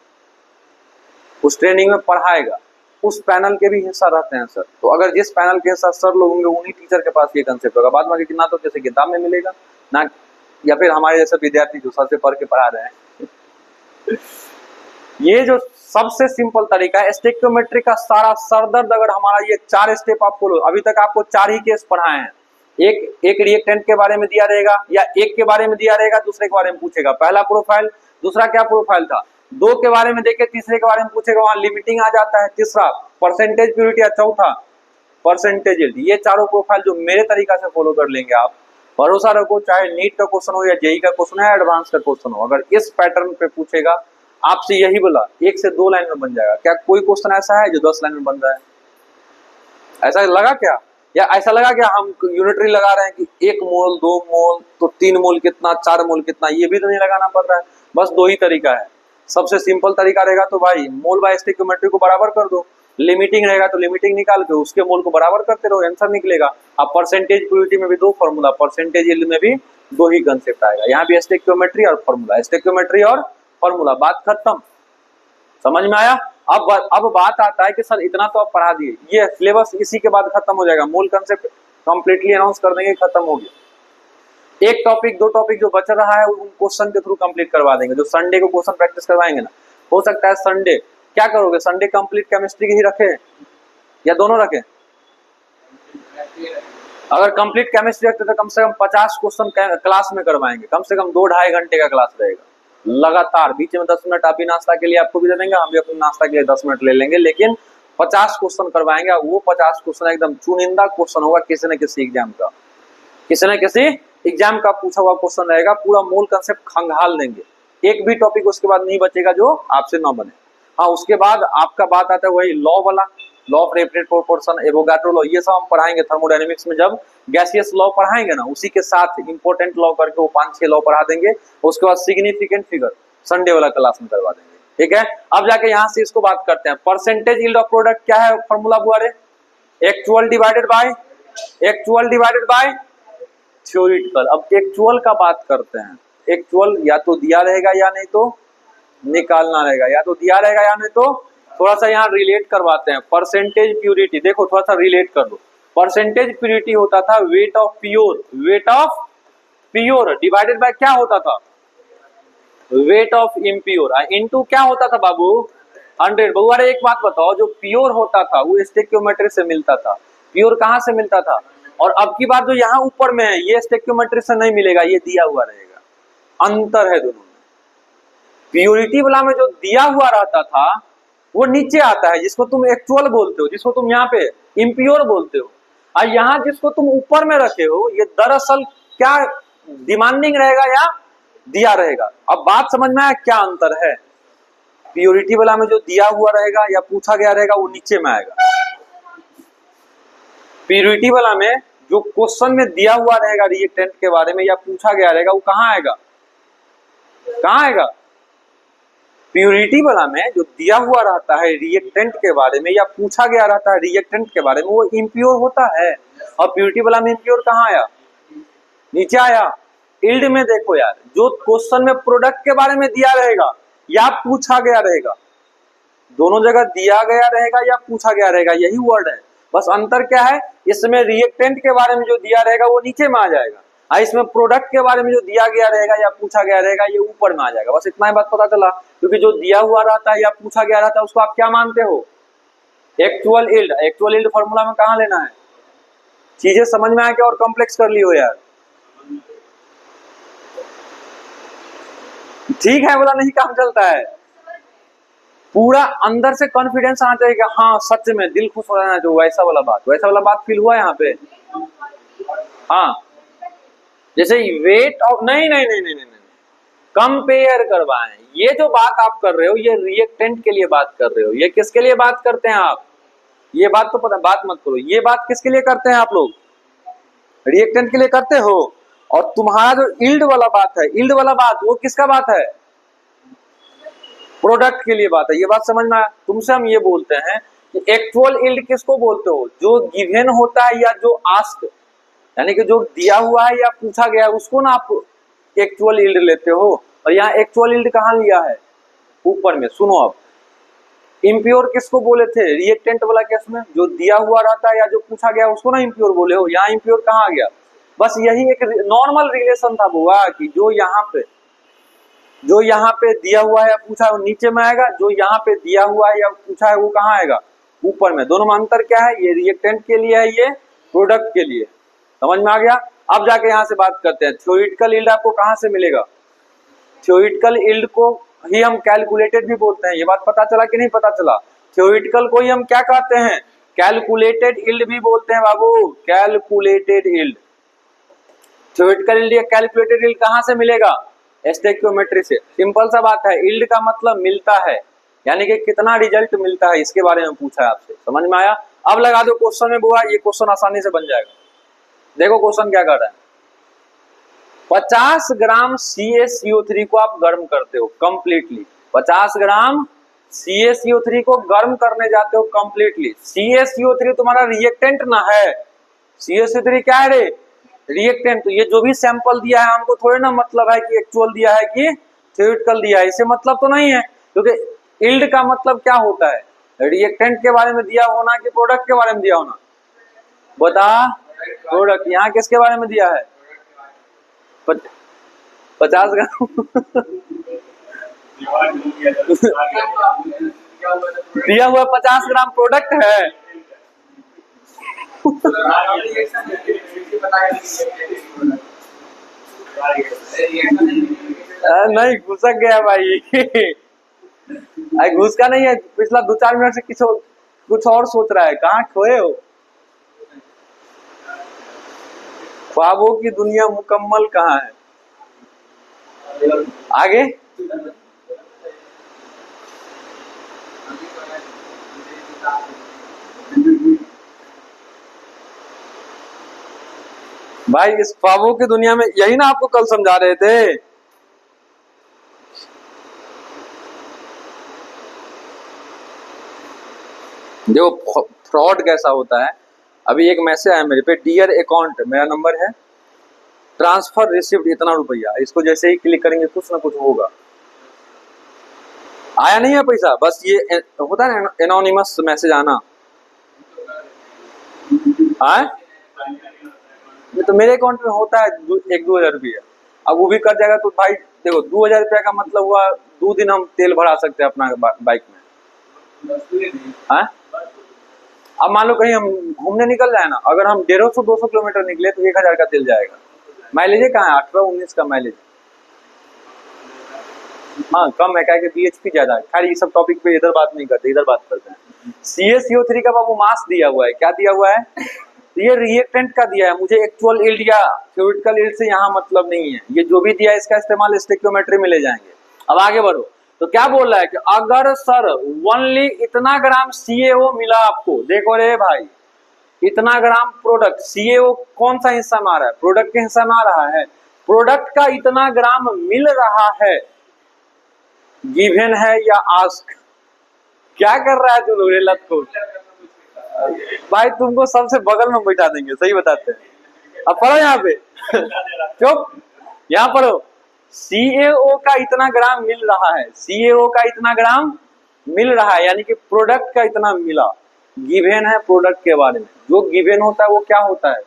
उस ट्रेनिंग में पढ़ाएगा, उस पैनल के भी हिस्सा रहते हैं सर। तो अगर जिस पैनल के हिस्सा सर लोग होंगे उन्हीं टीचर के पास ये कंसेप्ट होगा। बाद में ना तो जैसे किताब में मिलेगा ना, या फिर हमारे जैसे विद्यार्थी जो सर से पढ़ के पढ़ा रहे हैं। ये जो सबसे सिंपल तरीका है स्टेक्योमेट्री का, सारा सरदर्द अगर हमारा ये 4 स्टेप आप फॉलो, अभी तक आपको 4 ही केस पढ़ाए हैं। एक रिएक्टेंट के बारे में दिया रहेगा, या एक के बारे में दिया रहेगा, दूसरे के बारे में पूछेगा, पहला प्रोफाइल, दूसरा क्या प्रोफाइल था, 2 के बारे में देखे, तीसरे के बारे में पूछेगा, वहां लिमिटिंग आ जाता है, तीसरा परसेंटेज प्योरिटी, चौथा परसेंटेज यील्ड। ये चारों प्रोफाइल जो मेरे तरीका से फॉलो कर लेंगे आप, भरोसा रखो, चाहे नीट का क्वेश्चन हो या जेई का क्वेश्चन है, एडवांस का क्वेश्चन हो, अगर इस पैटर्न पे पूछेगा आपसे यही बोला 1 से 2 लाइन में बन जाएगा। क्या कोई क्वेश्चन ऐसा है जो 10 लाइन में बन रहा है? ऐसा लगा क्या? या ऐसा लगा क्या हम यूनिटरी लगा रहे हैं कि 1 मोल 2 मोल तो 3 मोल कितना, 4 मोल कितना, ये भी तो नहीं लगाना पड़ रहा है। बस 2 ही तरीका है। सबसे सिंपल तरीका रहेगा तो भाई मोल बाय स्टेक्योमेट्री को बराबर कर दो, लिमिटिंग रहेगा तो लिमिटिंग निकाल के उसके मोल को बराबर करते रहो, आंसर निकलेगा। अब परसेंटेज प्योरिटी में भी 2 फॉर्मूला, परसेंटेज यील्ड में भी 2 ही कंसेप्ट आएगा। यहाँ भी स्टेक्योमेट्री और फॉर्मूला, स्टेक्योमेट्री और फॉर्मूला, बात खत्म। समझ में आया? अब बात आता है कि सर इतना तो आप पढ़ा दिए, ये सिलेबस इसी के बाद खत्म हो जाएगा, मूल कंसेप्ट कंप्लीटली अनाउंस कर देंगे, खत्म हो गया। एक टॉपिक 2 टॉपिक जो बच रहा है उन क्वेश्चन के थ्रू कंप्लीट करवा देंगे। जो संडे को क्वेश्चन प्रैक्टिस करवाएंगे ना, हो सकता है संडे क्या करोगे, संडे कंप्लीट केमिस्ट्री की ही रखे या दोनों रखे? अगर कंप्लीट केमिस्ट्री रखते तो कम से कम 50 क्वेश्चन क्लास में करवाएंगे, कम से कम 2-2.5 घंटे का क्लास रहेगा लगातार। बीच में 10 मिनट अभी नाश्ता के लिए आपको भी दे देंगे, हम भी अपने नाश्ता के लिए 10 मिनट ले लेंगे, लेकिन 50 क्वेश्चन करवाएंगे। वो 50 क्वेश्चन एकदम चुनिंदा क्वेश्चन होगा, किसी न किसी एग्जाम का, किसी न किसी एग्जाम का पूछा हुआ क्वेश्चन रहेगा। पूरा मूल कंसेप्ट खंगाल देंगे, एक भी टॉपिक उसके बाद नहीं बचेगा जो आपसे ना बने। हाँ, उसके बाद आपका बात आता है वही लॉ वाला, law of refractive proportion, Avogadro law, ये सब हम पढ़ाएंगे थर्मोडायनेमिक्स में। जब गैसियस लॉ पढ़ाएंगे ना, उसी के साथ इंपॉर्टेंट लॉ करके वो 5-6 लॉ पढ़ा देंगे। उसके बाद सिग्निफिकेंट फिगर संडे वाला क्लास में करवा देंगे, ठीक है। अब जाके यहाँ से इसको बात करते हैं, परसेंटेज यील्ड ऑफ प्रोडक्ट क्या है फॉर्मूला बुआरे? Actual divided by theoretical. अब एक्चुअल का बात करते हैं, एक्चुअल या तो दिया रहेगा या नहीं तो निकालना रहेगा, या तो दिया रहेगा या नहीं तो थोड़ा सा यहाँ रिलेट करवाते हैं। परसेंटेज प्यूरिटी देखो, थोड़ा सा रिलेट कर दो। परसेंटेज प्यूरिटी होता था wait of pure divided by क्या होता था, वेट ऑफ इम्प्योर, इनटू क्या होता था बाबू, 100। बबू अरे एक बात बताओ, जो प्योर होता था वो स्टेक्योमेट्री से मिलता था, प्योर कहाँ से मिलता था? और अब की बात जो यहाँ ऊपर में है ये स्टेक्योमेट्री से नहीं मिलेगा, ये दिया हुआ रहेगा। अंतर है दोनों में। प्योरिटी वाला में जो दिया हुआ रहता था वो नीचे आता है, जिसको तुम एक्चुअल बोलते हो, जिसको तुम यहाँ पे इम्प्योर बोलते हो। और यहाँ जिसको तुम ऊपर में रखे हो ये दरअसल क्या डिमांडिंग रहेगा या दिया रहेगा। अब बात समझ में आया क्या अंतर है? प्योरिटी वाला में जो दिया हुआ रहेगा या पूछा गया रहेगा वो नीचे में आएगा। प्योरिटी वाला में जो क्वेश्चन में दिया हुआ रहेगा रिएक्टेंट के बारे में या पूछा गया रहेगा वो कहाँ आएगा, कहाँ आएगा? प्योरिटी वाला में जो दिया हुआ रहता है रिएक्टेंट के बारे में या पूछा गया रहता है रिएक्टेंट के बारे में वो इम्प्योर होता है। और प्योरिटी वाला में इम्प्योर कहाँ आया, नीचे आया। यील्ड में देखो यार, जो क्वेश्चन में प्रोडक्ट के बारे में दिया रहेगा या पूछा गया रहेगा, दोनों जगह दिया गया रहेगा या पूछा गया रहेगा, यही वर्ड है। बस अंतर क्या है, इसमें रिएक्टेंट के बारे में जो दिया रहेगा वो नीचे में आ जाएगा, और इसमें प्रोडक्ट के बारे में जो दिया गया रहेगा या पूछा गया रहेगा ये ऊपर में आ जाएगा। बस इतना ही बात पता चला। क्योंकि जो दिया हुआ रहता है या पूछा गया रहता है उसको आप क्या मानते हो, actual yield. Actual yield formula में कहाँ लेना है, चीजें समझ में आए क्या और कॉम्प्लेक्स कर ली हो यार? ठीक है बोला, नहीं काम चलता है। पूरा अंदर से कॉन्फिडेंस आना चाहिए कि हाँ सच में दिल खुश हो जाना चाहिए, वैसा वाला बात फील हुआ यहाँ पे। हाँ जैसे वेट ऑफ नहीं कंपेयर करवाएं। ये जो बात आप कर रहे हो ये रिएक्टेंट के लिए बात कर रहे हो, ये किसके लिए बात करते हैं आप? ये बात तो पता, बात मत करो। ये बात किसके लिए करते हैं आप लोग? रिएक्टेंट के लिए करते हो। और तुम्हारा जो यील्ड वाला बात है, यील्ड वाला बात वो किसका बात है? प्रोडक्ट के लिए बात है। ये बात समझ में आया? तुमसे हम ये बोलते हैं कि एक्चुअल यील्ड किसको बोलते हो, जो गिवन होता है या जो आस्क, यानी कि जो दिया हुआ है या पूछा गया है उसको ना आप एक्चुअल यील्ड लेते हो। और यहाँ एक्चुअल यील्ड कहाँ लिया है, ऊपर में। सुनो अब इम्प्योर किसको बोले थे रिएक्टेंट वाला केस में? जो दिया हुआ रहता है या जो पूछा गया उसको ना इम्प्योर बोले हो। यहाँ इम्प्योर कहाँ आ गया? बस यही एक नॉर्मल रिलेशन था बुआ कि जो यहाँ पे दिया हुआ है या पूछा है वो नीचे में आएगा, जो यहाँ पे दिया हुआ है या पूछा है वो कहाँ आएगा? ऊपर में। दोनों में अंतर क्या है? ये रिएक्टेंट के लिए है, ये प्रोडक्ट के लिए। समझ में आ गया? अब जाके यहाँ से बात करते हैं थ्योरेटिकल यील्ड आपको कहाँ से मिलेगा। थ्योरेटिकल यील्ड को ही हम कैलकुलेटेड भी बोलते हैं। ये बात पता चला कि नहीं पता चला? थ्योरेटिकल को ही हम क्या कहते हैं? कैलकुलेटेड यील्ड भी बोलते हैं बाबू, कैलकुलेटेड यील्ड। थ्योरेटिकल यील्ड या कैलकुलेटेड यील्ड कहाँ से मिलेगा? स्टोइकियोमेट्री से। सिंपल सा बात है, यील्ड का मतलब मिलता है, यानी कि कितना रिजल्ट मिलता है, इसके बारे में पूछा है आपसे। समझ में आया? अब लगा दो क्वेश्चन में बुआ, ये क्वेश्चन आसानी से बन जाएगा। देखो क्वेश्चन क्या कर रहा है, 50 ग्राम CaCO3 को आप गर्म करते हो कंप्लीटली। 50 ग्राम CaCO3 को गर्म करने जाते हो कंप्लीटली। CaCO3 तुम्हारा रिएक्टेंट ना है, CaCO3 क्या है रे? रिएक्टेंट। तो ये जो भी सैंपल दिया है हमको थोड़े ना मतलब है कि एक्चुअल दिया है कि थ्योरेटिकल दिया है, इसे मतलब तो नहीं है। क्योंकि यील्ड का मतलब क्या होता है? रिएक्टेंट के बारे में दिया होना कि प्रोडक्ट के बारे में दिया होना? बता। प्रोडक्ट। यहाँ किसके बारे में दिया है? 50 ग्राम दिया हुआ 50 ग्राम प्रोडक्ट है। नहीं घुसक गया भाई। घुस का नहीं है, पिछला 2-4 मिनट से कुछ और सोच रहा है। कहाँ खोए हो? ख्वाबों की दुनिया मुकम्मल कहाँ है? आगे भाई, इस ख्वाबों की दुनिया में यही ना आपको कल समझा रहे थे। देखो फ्रॉड कैसा होता है। अभी एक मैसेज आया मेरे पे, डियर अकाउंट, मेरा नंबर है, ट्रांसफर रिसिप्ट इतना रुपया। इसको जैसे ही क्लिक करेंगे कुछ ना कुछ होगा। आया नहीं है पैसा, बस ये होता है ना एनोनिमस मैसेज आना। ये तो मेरे अकाउंट में होता है 1-2 हजार रुपया। अब वो भी कट जाएगा तो भाई देखो 2000 रुपया का मतलब हुआ 2 दिन हम तेल भरा सकते हैं अपना बाइक में। अब मान लो कहीं हम घूमने निकल जाए ना, अगर हम 150-200 किलोमीटर निकले तो 1000 का तेल जाएगा। माइलेज कहाँ है? 18-19 का माइलेज। हाँ कम है, क्या कि BHP ज्यादा है। खैर ये सब टॉपिक पे इधर बात नहीं करते, इधर बात करते हैं। CaCO3 का बाबू मास दिया हुआ है, क्या दिया हुआ है? ये रिएक्टेंट का दिया है। मुझे एक्चुअल यील्ड या थ्योरेटिकल यील्ड से यहाँ मतलब नहीं है। ये जो भी दिया है इसका इस्तेमाल स्टोइकियोमेट्री में ले जाएंगे। अब आगे बढ़ो तो क्या बोल रहा है कि अगर सर ओनली इतना ग्राम CaO मिला आपको, देखो रे भाई इतना ग्राम प्रोडक्ट, CaO कौन सा हिस्सा में आ रहा है? प्रोडक्ट के हिस्सा में आ रहा है। प्रोडक्ट का इतना ग्राम मिल रहा है, गिवन है या आस्क? क्या कर रहा है तू लोग लत को? भाई तुमको सबसे बगल में बैठा देंगे, सही बताते हैं। अब पढ़ो यहाँ पे चुप, यहाँ पढ़ो। CaO का इतना ग्राम मिल रहा है, CaO का इतना ग्राम मिल रहा है, यानी कि प्रोडक्ट का इतना मिला। गिवन है प्रोडक्ट के बारे में। जो गिवन होता है वो क्या होता है?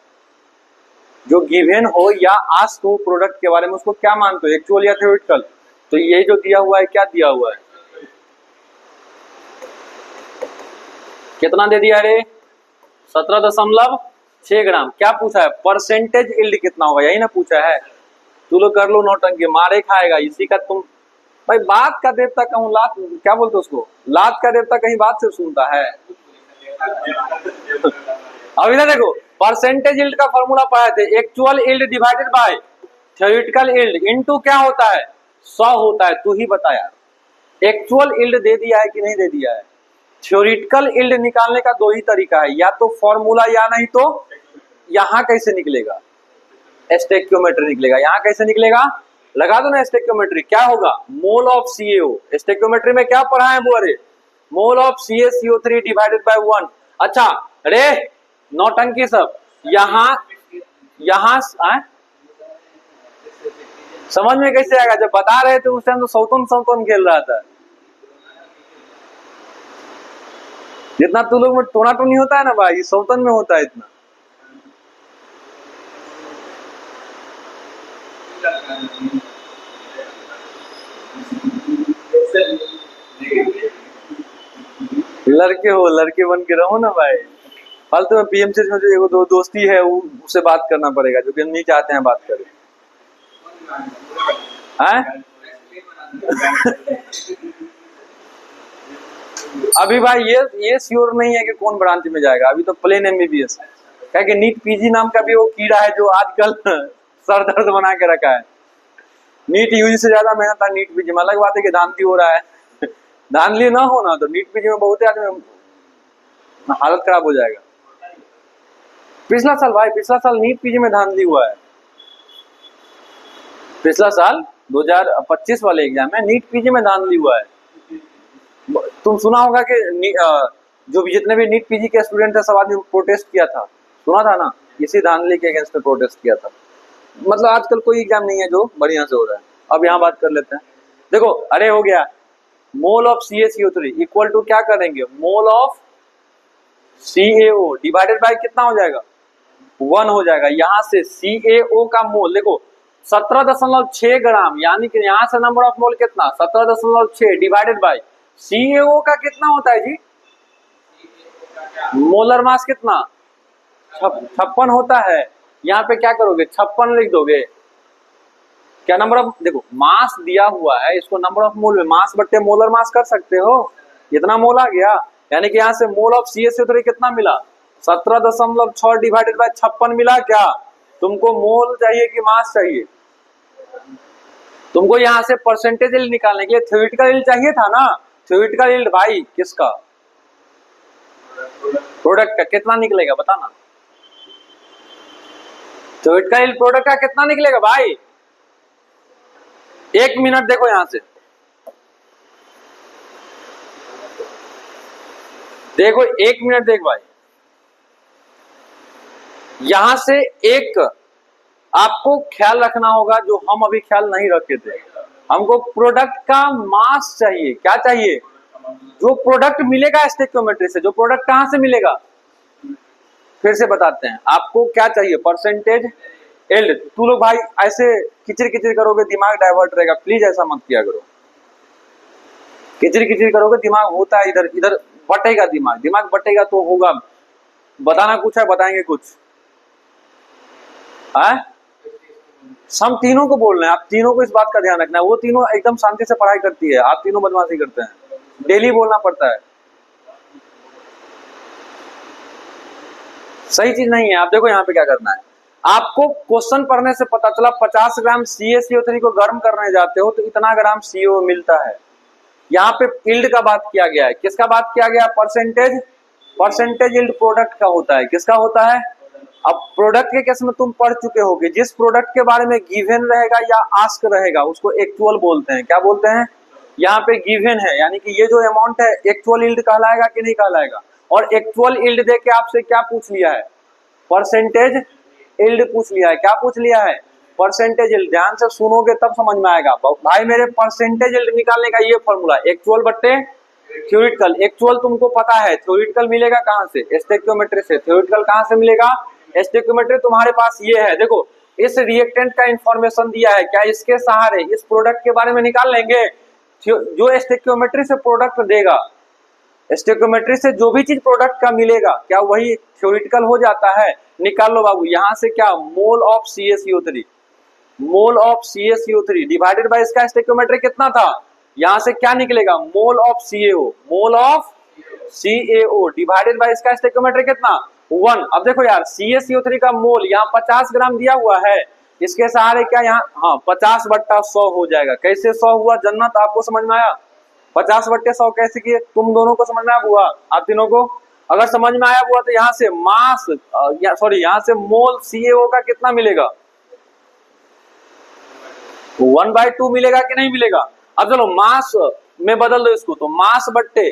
जो गिवन हो या आस्क हो प्रोडक्ट के बारे में, उसको क्या मानते हो, एक्चुअल या थ्योरेटिकल? तो ये जो दिया हुआ है, क्या दिया हुआ है? कितना दे दिया रे? 17.6 ग्राम। क्या पूछा है? परसेंटेज यील्ड कितना होगा, यही ना पूछा है। तू लोग कर लो नौटंकी, मारे खाएगा इसी का। तुम भाई बात का देवता कहूँ लात, क्या बोलते उसको, लात का देवता कहीं बात से सुनता है। अब इधर देखो, परसेंटेज यील्ड का फॉर्मूला पढ़ाए थे, actual yield divided by theoretical yield into क्या होता है? 100 होता है। तू ही बता यार, एक्चुअल यील्ड दे दिया है कि नहीं दे दिया है? थ्योरेटिकल यील्ड निकालने का 2 ही तरीका है, या तो फॉर्मूला या नहीं तो यहाँ कैसे निकलेगा? स्टोइकियोमेट्री निकलेगा। यहाँ कैसे निकलेगा? लगा दो ना स्टोइकियोमेट्री। क्या होगा? Mole of CaO। स्टोइकियोमेट्री में क्या पढ़ा है वो? अरे mole of CaCO3 divided by 1। अच्छा अरे नौटंकी सब यहाँ समझ में कैसे आएगा? जब बता रहे थे उस टाइम तो सौतन खेल रहा था। जितना तू लोग में टोना टोनी होता है ना भाई, सौतन में होता है इतना। लड़के हो, लड़के बन के रहो ना भाई। फालतू में पीएमसी में जो दो दोस्ती है उससे बात करना पड़ेगा, जो कि हम नहीं चाहते हैं बात करें। हैं? अभी भाई ये श्योर नहीं है कि कौन ब्रांच में जाएगा, अभी तो प्लेन एमबीबीएस है। क्या कि नीट पीजी नाम का भी वो कीड़ा है जो आजकल सर दर्द बना के रखा है। नीट यूजी से ज्यादा मेहनत था नीट पीजी में। अलग बात है कि धांधली हो रहा है। धांधली ना हो ना तो नीट पीजी में बहुत आदमी हालत खराब हो जाएगा। पिछला साल भाई, पिछला साल नीट पीजी में धांधली हुआ है। पिछला साल 2025 वाले एग्जाम में नीट पीजी में धांधली हुआ है। तुम सुना होगा कि जो भी जितने भी नीट पीजी के स्टूडेंट थे सब आदमी प्रोटेस्ट किया था, सुना था ना, इसी धांधली के अगेंस्ट में प्रोटेस्ट किया था। मतलब आजकल कोई एग्जाम नहीं है जो बढ़िया से हो रहा है। अब यहाँ बात कर लेते हैं। देखो, अरे हो गया, mole of CaCO3 equal to क्या करेंगे, mole of CaO divided by कितना हो जाएगा, 1 हो जाएगा। यहाँ से CaO का मोल देखो 17.6 ग्राम, यानी कि यहाँ से नंबर ऑफ मोल कितना 17.6 डिवाइडेड बाय CaO का कितना होता है जी, मोलर मास कितना 56 होता है। यहाँ पे क्या करोगे 56 लिख दोगे। क्या नंबर ऑफ, देखो मास दिया हुआ है, इसको नंबर ऑफ मोल में मास बट्टे मोलर मास कर सकते हो, इतना मोल आ गया। यानी कि यहाँ से मोल ऑफ CaCO3 कितना मिला 17.6 डिवाइडेड बाय 56 मिला। क्या तुमको मोल चाहिए कि मास चाहिए? तुमको यहाँ से परसेंटेज यील्ड निकालने के लिए थ्योरेटिकल यील्ड चाहिए था ना। थ्योरेटिकल यील्ड भाई किसका, प्रोडक्ट का कितना निकलेगा बताना। थ्योरेटिकल यील्ड प्रोडक्ट का कितना निकलेगा भाई, 1 मिनट देखो यहां से, देखो 1 मिनट देख भाई, यहां से एक आपको ख्याल रखना होगा जो हम अभी ख्याल नहीं रखे थे। हमको प्रोडक्ट का मास चाहिए। क्या चाहिए, जो प्रोडक्ट मिलेगा स्टोइकियोमेट्री से, जो प्रोडक्ट कहां से मिलेगा, फिर से बताते हैं आपको क्या चाहिए, परसेंटेज यील्ड। तू लोग भाई ऐसे किचिर किचिर करोगे दिमाग डाइवर्ट रहेगा, प्लीज ऐसा मत किया करो। किचिर किचिर करोगे दिमाग होता है इधर इधर बटेगा, दिमाग बटेगा तो होगा। बताना कुछ है, बताएंगे कुछ है। हम तीनों को बोल रहे हैं, आप तीनों को इस बात का ध्यान रखना है। वो तीनों एकदम शांति से पढ़ाई करती है, आप तीनों बदमाशी करते हैं, डेली बोलना पड़ता है। सही चीज नहीं है। आप देखो यहाँ पे क्या करना है, आपको क्वेश्चन पढ़ने से पता चला 50 ग्राम CaCO3 को गर्म करने जाते हो तो इतना ग्राम CO मिलता है। यहाँ पे यील्ड का बात किया गया है, किसका बात किया गया, परसेंटेज। परसेंटेज यील्ड प्रोडक्ट का होता है, किसका होता है। अब प्रोडक्ट के केस में तुम पढ़ चुके होगे, जिस प्रोडक्ट के बारे में गिवन रहेगा या आस्क रहेगा उसको एक्चुअल बोलते हैं। क्या बोलते हैं, यहाँ पे गिवन है यानी कि ये जो अमाउंट है एक्चुअल यील्ड कहलाएगा कि नहीं कहलाएगा। और एक्चुअल यील्ड देके आपसे क्या पूछ लिया है, परसेंटेज यील्ड पूछ लिया है। क्या पूछ लिया है, परसेंटेज यील्ड। ध्यान से सुनोगे तब समझ में आएगा भाई मेरे। परसेंटेज यील्ड निकालने का ये फॉर्मूला, एक्चुअल बट्टे थ्योरेटिकल। एक्चुअल तुमको पता है, थ्योरेटिकल मिलेगा कहां से, स्टोइकियोमेट्री से। थ्योरेटिकल कहां से मिलेगा, स्टोइकियोमेट्री तुम्हारे पास ये है। देखो इस रिएक्टेंट का इंफॉर्मेशन दिया है, क्या इसके सहारे इस प्रोडक्ट के बारे में निकाल लेंगे। जो स्टोइकियोमेट्री से प्रोडक्ट देगा, स्टोइकियोमेट्री से जो भी चीज प्रोडक्ट का मिलेगा क्या वही थ्योरेटिकल हो जाता है। निकाल लो बाबू यहाँ से, क्या mole of CaCO3, mole of CaCO3 divided by इसका स्टोइकियोमेट्री कितना था, यहाँ से क्या निकलेगा, mole of CaO, mole of CaO divided by इसका स्टोइकियोमेट्री कितना 1। अब देखो यार CaCO3 का मोल यहाँ 50 ग्राम दिया हुआ है, इसके सहारे क्या यहाँ, हाँ 50/100 हो जाएगा। कैसे 100 हुआ जन्नत, आपको समझ में आया, 50/100 कैसे किए, तुम दोनों को समझ में आया हुआ, आप तीनों को अगर समझ में आया हुआ तो यहाँ से मास सॉरी यहाँ से मोल CaO का कितना मिलेगा, 1/2 मिलेगा कि नहीं मिलेगा। अब चलो मास में बदल दो इसको, तो मास बट्टे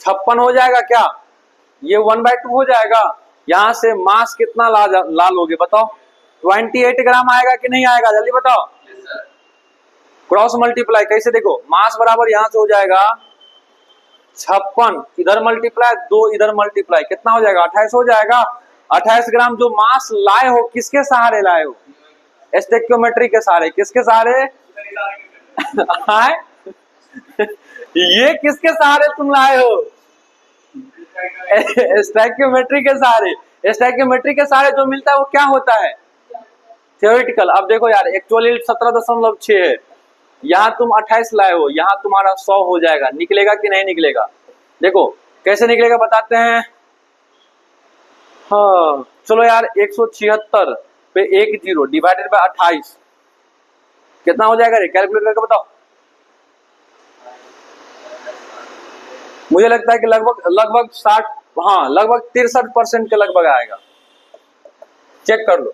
56 हो जाएगा, क्या ये 1/2 हो जाएगा। यहाँ से मास कितना ला लोगे बताओ, 28 ग्राम आएगा कि नहीं आएगा, जल्दी बताओ। क्रॉस मल्टीप्लाई कैसे, देखो मास बराबर यहाँ से हो जाएगा 56, इधर मल्टीप्लाई, 2 इधर मल्टीप्लाई, कितना हो जाएगा? 28 हो जाएगा। 28 ग्राम जो मास लाए हो, किसके सहारे लाए हो? स्टोइकियोमेट्री के सहारे। किसके सहारे? ये किसके सहारे तुम लाए हो? स्टोइकियोमेट्री के सहारे। स्टोइकियोमेट्री के सहारे जो मिलता है वो क्या होता है? थ्योरेटिकल। अब देखो यार, एक्चुअली 17.6 है, यहाँ तुम 28 लाए हो, यहाँ तुम्हारा 100 हो जाएगा। निकलेगा कि नहीं निकलेगा? देखो कैसे निकलेगा बताते हैं। हाँ चलो यार, 176 पे 1 0 डिवाइडेड बाय 28 कितना हो जाएगा रे? कैलकुलेट करके बताओ। मुझे लगता है कि लगभग 60, हाँ लगभग 63% के लगभग आएगा। चेक कर लो,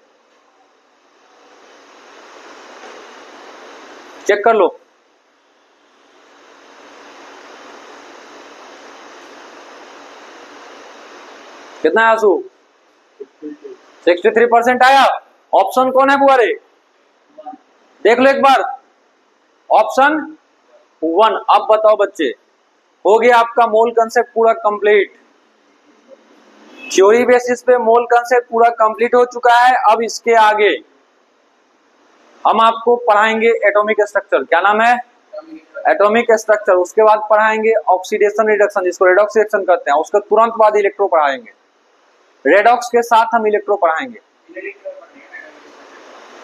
चेक कर लो। कितना है आंसू? 63% आया। ऑप्शन कौन है बुआरे? देख लो एक बार, ऑप्शन 1। अब बताओ बच्चे, हो गया आपका मोल कंसेप्ट पूरा कंप्लीट। थ्योरी बेसिस पे मोल कंसेप्ट पूरा कंप्लीट हो चुका है। अब इसके आगे हम आपको पढ़ाएंगे एटॉमिक स्ट्रक्चर। क्या नाम है? Atomic structure. उसके बाद पढ़ाएंगे ऑक्सीडेशन रिडक्शन, जिसको रेडॉक्स रिएक्शन कहते हैं। उसके तुरंत बाद इलेक्ट्रो पढ़ाएंगे। रेडॉक्स के साथ हम इलेक्ट्रो पढ़ाएंगे।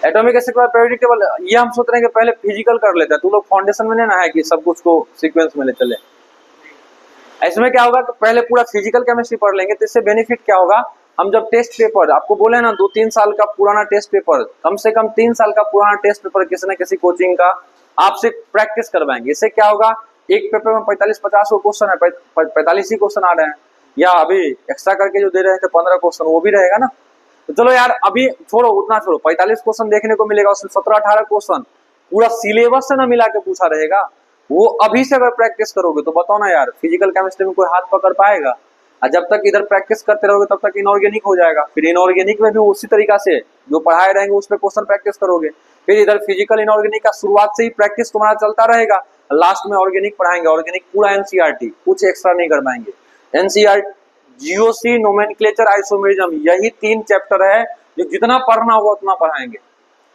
एटॉमिक स्ट्रक्चर पीरियोडिक टेबल, ये हम सोच रहे हैं कि पहले फिजिकल कर लेते हैं। तू लोग फाउंडेशन में लेना है कि सब कुछ को सीक्वेंस में ले चले। इसमें क्या होगा कि पहले पूरा फिजिकल केमिस्ट्री पढ़ लेंगे, तो इससे बेनिफिट क्या होगा, हम जब टेस्ट पेपर, आपको बोले ना 2-3 साल का पुराना टेस्ट पेपर, कम से कम 3 साल का पुराना टेस्ट पेपर किसी न किसी कोचिंग का आपसे प्रैक्टिस करवाएंगे। इससे क्या होगा, एक पेपर में 45-50 को क्वेश्चन है, 45 ही क्वेश्चन आ रहे हैं, या अभी एक्स्ट्रा करके जो दे रहे थे 15 क्वेश्चन, वो भी रहेगा ना। तो चलो यार अभी छोड़ो, उतना छोड़ो, 45 क्वेश्चन देखने को मिलेगा, उसमें 17-18 क्वेश्चन पूरा सिलेबस से ना मिला के पूछा रहेगा। वो अभी से अगर प्रैक्टिस करोगे तो बताओ ना यार, फिजिकल केमिस्ट्री में कोई हाथ पकड़ पाएगा? और जब तक इधर प्रैक्टिस करते रहोगे तब तक इनऑर्गेनिक हो जाएगा। फिर इनऑर्गेनिक में भी उसी तरीका से जो पढ़ाए रहेंगे उस पर क्वेश्चन प्रैक्टिस करोगे। फिर इधर फिजिकल इनऑर्गेनिक का शुरुआत से ही प्रैक्टिस तुम्हारा चलता रहेगा, लास्ट में ऑर्गेनिक पढ़ाएंगे। ऑर्गेनिक पूरा एनसीईआरटी, कुछ एक्स्ट्रा नहीं कर पाएंगे। एनसीईआरटी, जीओसी, नोमेनक्लेचर, आइसोमेरिज्म, यही 3 चैप्टर है जो जितना पढ़ना होगा उतना पढ़ाएंगे।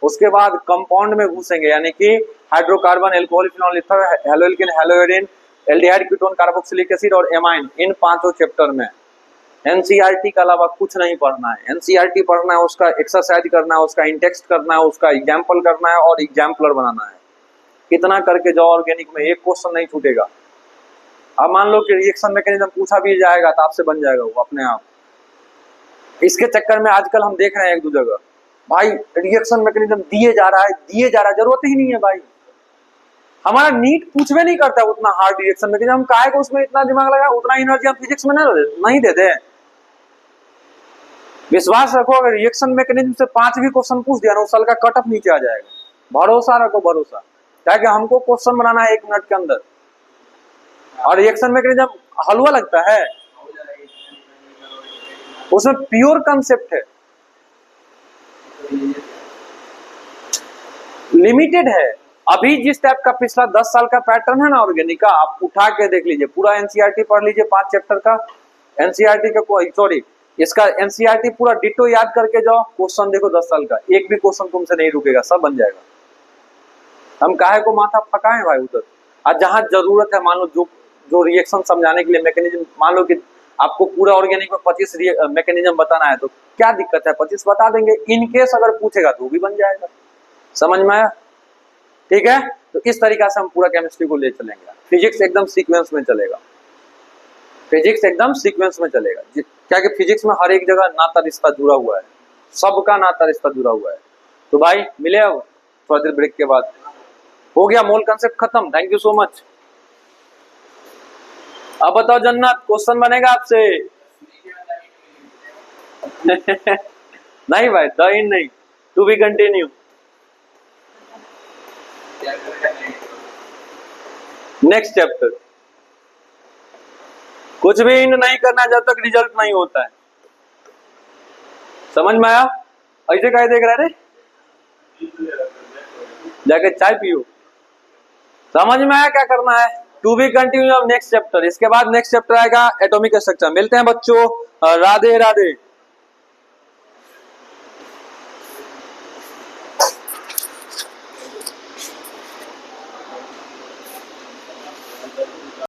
उसके बाद कंपाउंड में घुसेंगे, यानी कि hydrocarbon, alcohol, phenol, ether, haloalkane, haloarene, aldehyde, ketone, carboxylic acid और एमाइन, इन 5 चैप्टर में एनसीईआरटी के अलावा कुछ नहीं पढ़ना है। एनसीईआरटी पढ़ना है, उसका एक्सरसाइज करना है, उसका इंटेक्स्ट करना है, उसका एग्जाम्पल करना है और एग्जाम्पलर बनाना है। कितना करके जाओ ऑर्गेनिक में, एक क्वेश्चन नहीं छूटेगा। अब मान लो कि रिएक्शन मैकेनिज्म पूछा भी जाएगा तो आपसे बन जाएगा वो अपने आप। इसके चक्कर में आजकल हम देख रहे हैं एक दो जगह, भाई रिएक्शन मैकेनिज्म दिए जा रहा है, जरूरत ही नहीं है भाई। हमारा नीट पूछवे नहीं करता उतना हार्ड रिएक्शन मैकेनिज्म, हम काहे को उसमें इतना दिमाग लगा, उतना एनर्जी हम फिजिक्स में नहीं देते। विश्वास रखो, अगर रिएक्शन मैकेनिज्म से 5 भी क्वेश्चन पूछ दिया ना, उस साल का कट ऑफ नीचे आ जाएगा। भरोसा रखो, भरोसा। क्या कि हमको क्वेश्चन बनाना है 1 मिनट के अंदर, और रिएक्शन मैकेनिज्म हलवा लगता है, उसमें प्योर कंसेप्ट है, लिमिटेड है। अभी जिस टाइप का पिछला 10 साल का पैटर्न है ना ऑर्गेनिक का, आप उठा के देख लीजिए, पूरा एनसीईआरटी पढ़ लीजिए 5 चैप्टर का। एनसीईआरटी का सॉरी, इसका एनसीईआरटी पूरा डिटो याद करके जाओ, क्वेश्चन देखो 10 साल का, एक भी क्वेश्चन तुमसे नहीं रुकेगा, सब बन जाएगा। हम काहे को माथा फकाएं भाई उधर। आज जहां जरूरत है, मान लो जो रिएक्शन समझाने के लिए मैकेनिज्म, मान लो कि आपको पूरा ऑर्गेनिक में 25 मैकेनिज्म बताना है, तो क्या दिक्कत है, 25 बता देंगे। इनकेस अगर पूछेगा तो भी बन जाएगा। समझ में आया? ठीक है, तो इस तरीका से हम पूरा केमिस्ट्री को ले चलेंगे। फिजिक्स एकदम सीक्वेंस में चलेगा, फिजिक्स एकदम सीक्वेंस में चलेगा। क्या कि फिजिक्स में हर एक जगह नाता रिश्ता जुड़ा हुआ है, सबका नाता रिश्ता जुड़ा हुआ है। तो भाई मिले अब थोड़ा देर ब्रेक के बाद। हो गया मोल कंसेप्ट खत्म। Thank you so much. अब बताओ जन्नत, क्वेश्चन बनेगा आपसे? नहीं भाई, द इन नहीं, to be continue. Next chapter. कुछ भी इन नहीं करना जब तक रिजल्ट नहीं होता है। समझ में आया? ऐसे काहे देख रहे रे? जाके चाय पियो। समझ में आया क्या करना है? To be continue of next chapter. इसके बाद नेक्स्ट चैप्टर आएगा एटॉमिक स्ट्रक्चर। मिलते हैं बच्चों, राधे राधे।